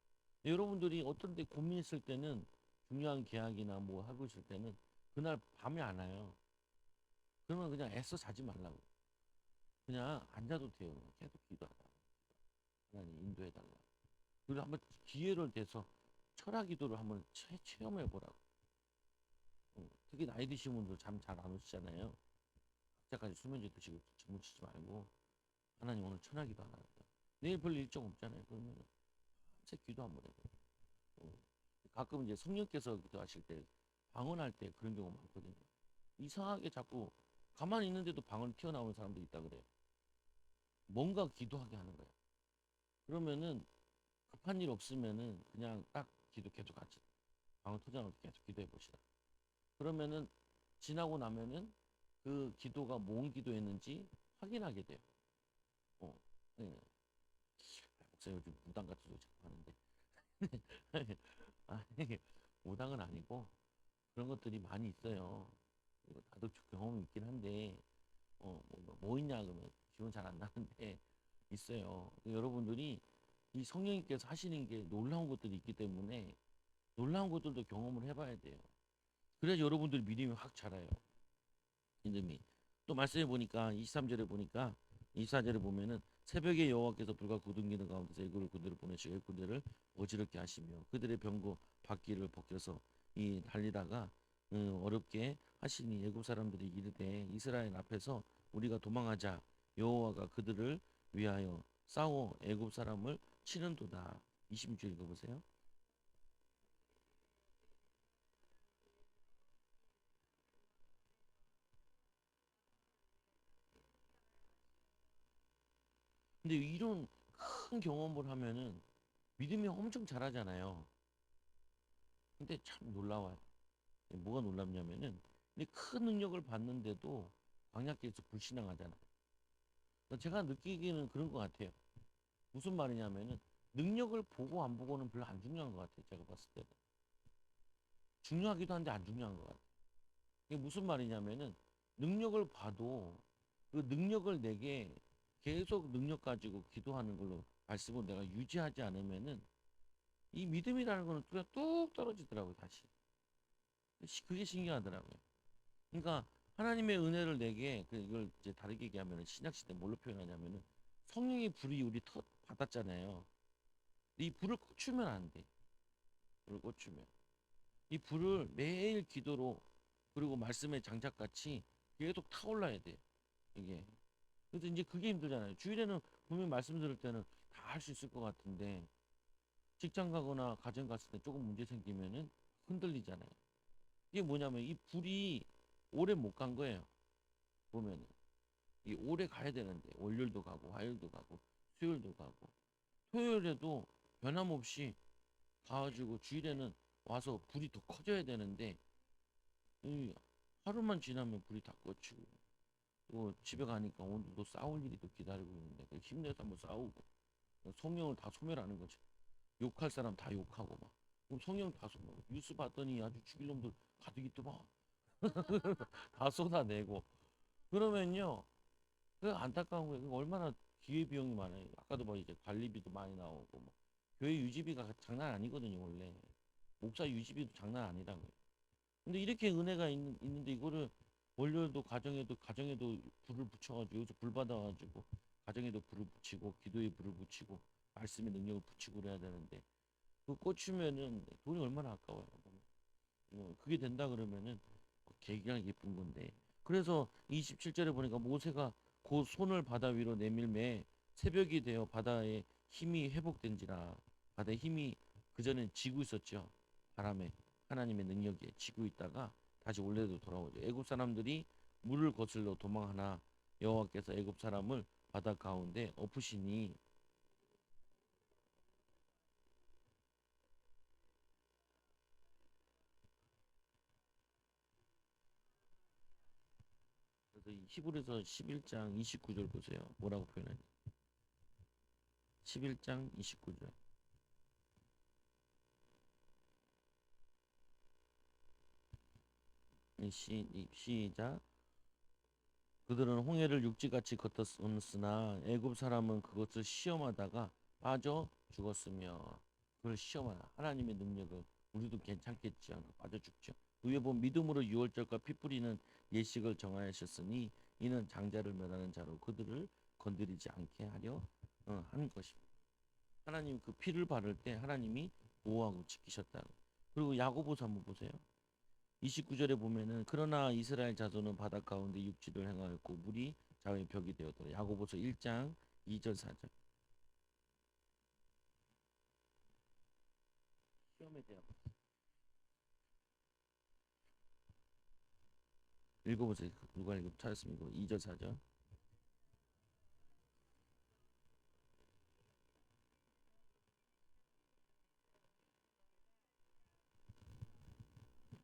여러분들이 어떤 데 고민했을 때는 중요한 계약이나 뭐 하고 있을 때는 그날 밤에 안 와요. 그러면 그냥 애써 자지 말라고. 그냥 앉아도 돼요. 계속 기도하다. 하나님 인도해달라. 그리고 한번 기회를 대서 철학 기도를 한번 체험해 보라고. 특히 나이 드신 분들 잠 잘 안 오시잖아요. 각자까지 수면제 드시고 주무시지 말고 하나님 오늘 철학 기도 하나 합니다. 내일 별 일정 없잖아요. 그러면 밤새 기도 한번 해요. 어, 가끔 이제 성령께서 기도하실 때 방언할 때 그런 경우 많거든요. 이상하게 자꾸 가만히 있는데도 방언 튀어나오는 사람도 있다 그래요. 뭔가 기도하게 하는 거예요. 그러면은 급한 일 없으면은 그냥 딱 기도 계속 같이 방언 터져나올 때 계속 기도해 보시라. 그러면은 지나고 나면은 그 기도가 뭔 기도였는지 확인하게 돼요. 어, 네. 목사 요즘 무당 같은 거 자꾸 하는데 아니, 무당은 아니고 그런 것들이 많이 있어요. 이거 나도 경험이 있긴 한데 뭐 있냐 그러면 기분 잘 안 나는데 있어요. 여러분들이 이 성령님께서 하시는 게 놀라운 것들이 있기 때문에 놀라운 것들도 경험을 해봐야 돼요. 그래야 여러분들 믿음이 확 자라요. 믿음이. 또 말씀해 보니까 23절에 보니까 24절에 보면은 새벽에 여호와께서 불과 구둥기는 가운데서 애굽을 군대를 보내시고 애굽 군대를 어지럽게 하시며 그들의 병거 바퀴를 벗겨서 이 달리다가 어렵게 하시니 애굽 사람들이 이르되 이스라엘 앞에서 우리가 도망하자 여호와가 그들을 위하여 싸워 애굽 사람을 치는도다. 26절 읽어보세요. 근데 이런 큰 경험을 하면은 믿음이 엄청 자라잖아요. 근데 참 놀라워요. 뭐가 놀랍냐면은 근데 큰 능력을 받는데도 광야길에서 불신앙하잖아요. 그러니까 제가 느끼기는 그런 것 같아요. 무슨 말이냐면은 능력을 보고 안 보고는 별로 안 중요한 것 같아요. 제가 봤을 때는 중요하기도 한데 안 중요한 것 같아요. 이게 무슨 말이냐면은 능력을 봐도 그 능력을 내게 계속 능력 가지고 기도하는 걸로 말씀을 내가 유지하지 않으면은 이 믿음이라는 거는 그냥 뚝 떨어지더라고요. 다시 그게 신기하더라고요. 그러니까 하나님의 은혜를 내게 이걸 이제 다르게 얘기하면 신약 시대 뭘로 표현하냐면은 성령의 불이 우리 받았잖아요. 이 불을 꽂추면 안 돼. 불을 꽂추면 이 불을 매일 기도로 그리고 말씀의 장작같이 계속 타올라야 돼. 이게 그래서 이제 그게 힘들잖아요. 주일에는 분명히 말씀 들을 때는 다 할 수 있을 것 같은데 직장 가거나 가정 갔을 때 조금 문제 생기면은 흔들리잖아요. 이게 뭐냐면 이 불이 오래 못 간 거예요. 보면은 이 오래 가야 되는데 월요일도 가고 화요일도 가고 수요일도 가고 토요일에도 변함없이 가가지고 주일에는 와서 불이 더 커져야 되는데 이 하루만 지나면 불이 다 꺼지고 또 집에 가니까 오늘 또 싸울 일이 또 기다리고 있는데 힘내서 한번 싸우고 성령을 다 소멸하는 거지. 욕할 사람 다 욕하고 막 그럼 성령 다 소멸. 뉴스 봤더니 아주 죽일 놈들 가득 있더만 다 쏟아내고 그러면요 그 안타까운 거예요. 얼마나 기회 비용이 많아요. 아까도 뭐 이제 관리비도 많이 나오고 뭐 교회 유지비가 장난 아니거든요 원래. 목사 유지비도 장난 아니라고요. 근데 이렇게 은혜가 있는데 이거를 월요일도 가정에도 불을 붙여가지고 여기서 불 받아가지고 가정에도 불을 붙이고 기도에 불을 붙이고 말씀의 능력을 붙이고 그래야 되는데 그 꽂히면은 돈이 얼마나 아까워요. 그게 된다 그러면은 계기가 기쁜 건데 그래서 27절에 보니까 모세가 곧 손을 바다 위로 내밀매 새벽이 되어 바다의 힘이 회복된지라. 바다의 힘이 그전엔 지고 있었죠. 바람에 하나님의 능력에 지고 있다가 다시 원래대로 돌아오죠. 애굽 사람들이 물을 거슬러 도망하나 여호와께서 애굽 사람을 바다 가운데 엎으시니. 그래서 이 히브리서 11장 29절 보세요. 뭐라고 표현하냐? 11장 29절. 시작. 그들은 홍해를 육지같이 걷었으나 애굽 사람은 그것을 시험하다가 빠져 죽었으며. 그걸 시험하다 하나님의 능력을 우리도 괜찮겠지 하고 빠져 죽죠. 그 위에 보면 믿음으로 유월절과 피 뿌리는 예식을 정하셨으니 이는 장자를 멸하는 자로 그들을 건드리지 않게 하려 한 것입니다. 하나님 그 피를 바를 때 하나님이 보호하고 지키셨다. 그리고 야고보서 한번 보세요. 29절에 보면은 그러나 이스라엘 자손은 바다 가운데 육지를 행하였고 물이 자기의 벽이 되었더라. 야고보서 1장 2절 4절. 시험에 대한 읽어보세요. 누가 읽어 찾았습니까? 2절 4절.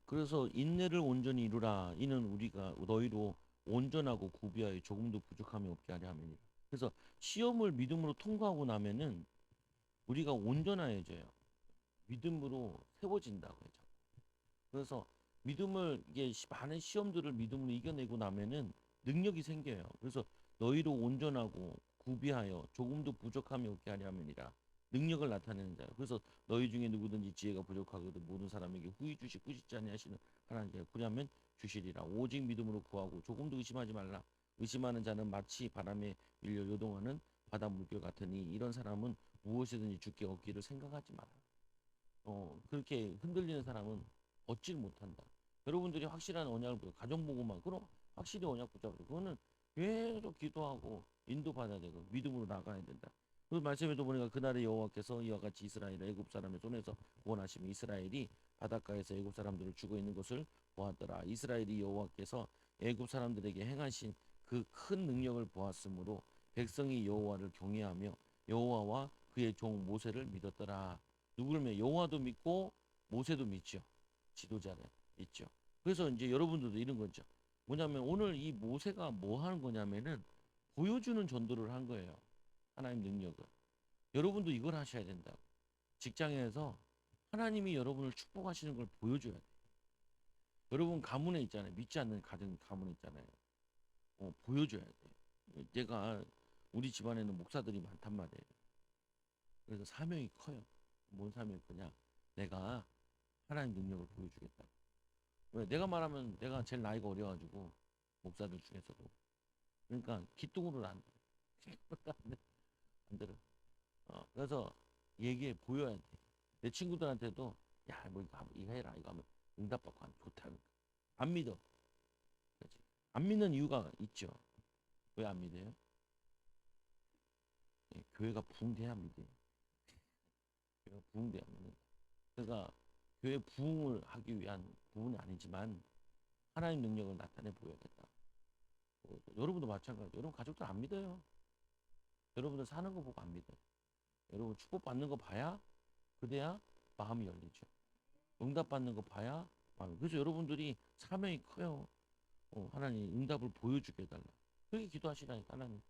그래서 인내를 온전히 이루라. 이는 우리가 너희로 온전하고 구비하여 조금도 부족함이 없게 하려 함이니라. 그래서 시험을 믿음으로 통과하고 나면은 우리가 온전해져요. 믿음으로 세워진다고요. 그래서 믿음을 이게 많은 시험들을 믿음으로 이겨내고 나면은 능력이 생겨요. 그래서 너희로 온전하고 구비하여 조금도 부족함이 없게 하려 함이니라. 능력을 나타내는 자요. 그래서 너희 중에 누구든지 지혜가 부족하거든 모든 사람에게 후히 주시 꾸짖지 아니하시는 하나님께 구하면 주시리라. 오직 믿음으로 구하고 조금도 의심하지 말라. 의심하는 자는 마치 바람에 밀려 요동하는 바다 물결 같으니 이런 사람은 무엇이든지 주께 얻기를 생각하지 마라. 그렇게 흔들리는 사람은 얻지를 못한다. 여러분들이 확실한 언약을 가정 보고만 그럼 확실히 언약 붙잡고 그거는 계속 기도하고 인도받아야 되고 믿음으로 나가야 된다. 그 말씀에도 보니까 그날에 여호와께서 이와 같이 이스라엘을 애굽 사람의 손에서 구원하시며 이스라엘이 바닷가에서 애굽 사람들을 죽어 있는 것을 보았더라. 이스라엘이 여호와께서 애굽 사람들에게 행하신 그 큰 능력을 보았으므로 백성이 여호와를 경외하며 여호와와 그의 종 모세를 믿었더라. 누구를 믿어? 여호와도 믿고 모세도 믿죠. 지도자를 믿죠. 그래서 이제 여러분들도 이런 거죠. 뭐냐면 오늘 이 모세가 뭐 하는 거냐면은 보여주는 전도를 한 거예요. 하나님 능력을. 여러분도 이걸 하셔야 된다고. 직장에서 하나님이 여러분을 축복하시는 걸 보여줘야 돼. 여러분 가문에 있잖아요. 믿지 않는 가정 가문에 있잖아요. 보여줘야 돼. 내가 우리 집안에는 목사들이 많단 말이에요. 그래서 사명이 커요. 뭔 사명이 크냐? 내가 하나님 능력을 보여주겠다. 왜? 내가 말하면 내가 제일 나이가 어려가지고 목사들 중에서도 그러니까 기뚱으로는 안 돼. 안 들어. 그래서 얘기해 보여야 돼. 내 친구들한테도 야, 뭐 이거 해라 이거 하면 응답받고 하면 좋다는 거. 안 믿어. 그렇지? 안 믿는 이유가 있죠. 왜 안 믿어요? 교회가 부흥돼야 믿어요. 교회가 부흥돼야 믿는다. 그러니까 교회 부흥을 하기 위한 부분이 아니지만 하나님 능력을 나타내 보여야겠다. 여러분도 마찬가지. 여러분 가족들 안 믿어요. 여러분들 사는 거 보고 안 믿어요. 여러분 축복받는 거 봐야 그래야 마음이 열리죠. 응답받는 거 봐야 마음이. 그래서 여러분들이 사명이 커요. 하나님 응답을 보여주게 해달라. 그렇게 기도하시라니까 하나님.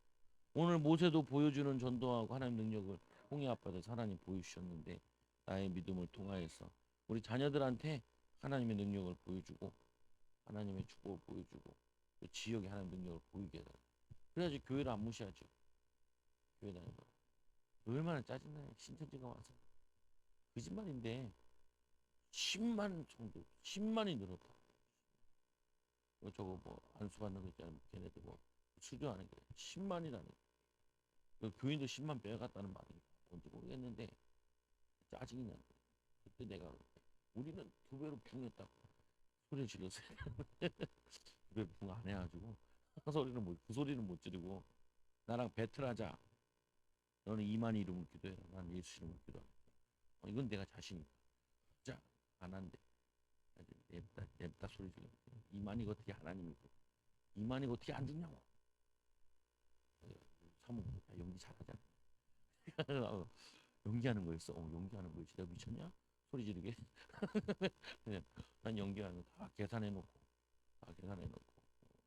오늘 모세도 보여주는 전도하고 하나님 능력을 홍해 앞바다에서 하나님 보여주셨는데 나의 믿음을 통하여서 우리 자녀들한테 하나님의 능력을 보여주고 하나님의 축복을 보여주고 또 지역에 하나님 능력을 보이게 해달라. 그래야지 교회를 안 무시하죠. 교회 다니는 거. 얼마나 짜증나요. 신천지가 와서. 거짓말인데 10만 정도 10만이 늘었다. 저거 뭐 안수 받는 거 있잖아요. 걔네들 뭐 수료하는 게 10만이라는 그 교인도 10만 빼갔다는 말이 뭔지 모르겠는데 짜증이 나는 거예요. 그때 내가 우리는 두 배로 붕했다고 소리 질렀어요. 두 배로 붕 안 해가지고 그 소리는 못 지르고 나랑 배틀하자. 너는 이만 이름을 기도해라. 난 예수 이름을 기도하겠다. 이건 내가 자신 있다. 자, 안 한대. 냅다 소리 질러. 이만이가 어떻게 하나님이고 이만이가 어떻게 안 죽냐고. 사모 연기 잘하잖아. 연기하는 거였어. 연기하는 거였지. 내가 미쳤냐? 소리 지르게. 난 연기하는 거 다 계산해 놓고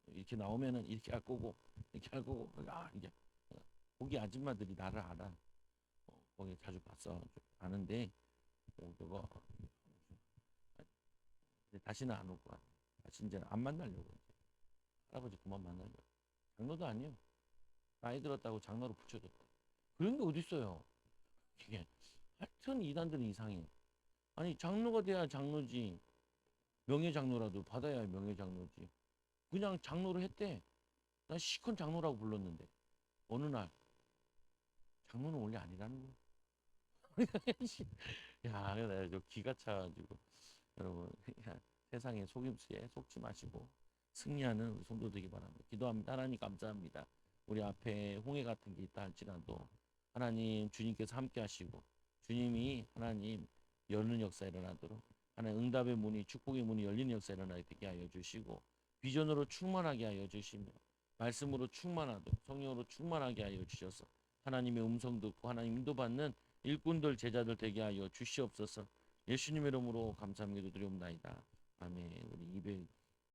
이렇게 나오면은 이렇게 할 거고 이렇게 할 거고 이제 거기 아줌마들이 나를 알아. 거기 자주 봤어. 아는데 그거 다시는 안 올 거야. 다시 이제 안 만나려고 이제. 할아버지 그만 만나려고. 장로도 아니에요. 나이 들었다고 장로로 붙여줬다. 그런 게 어딨어요. 이게 하여튼 이단들은 이상해. 아니 장로가 돼야 장로지. 명예장로라도 받아야 명예장로지. 그냥 장로를 했대. 난 시컨 장로라고 불렀는데 어느 날 장로는 원래 아니라는 거야. 야, 내가 저 기가 차가지고 여러분 세상에 속임수에 속지 마시고 승리하는 우리 성도 되기 바랍니다. 기도합니다. 하나님 감사합니다. 우리 앞에 홍해 같은 게 있다 할지라도 하나님 주님께서 함께 하시고 주님이 하나님 여는 역사 일어나도록 하나님 응답의 문이 축복의 문이 열리는 역사 일어나게 하여 주시고 비전으로 충만하게 하여 주시며 말씀으로 충만하도록 성령으로 충만하게 하여 주셔서 하나님의 음성 듣고 하나님 인도받는 일꾼들 제자들 되게 하여 주시옵소서. 예수님의 이름으로 감사함 기도드리옵나이다. 아멘. 우리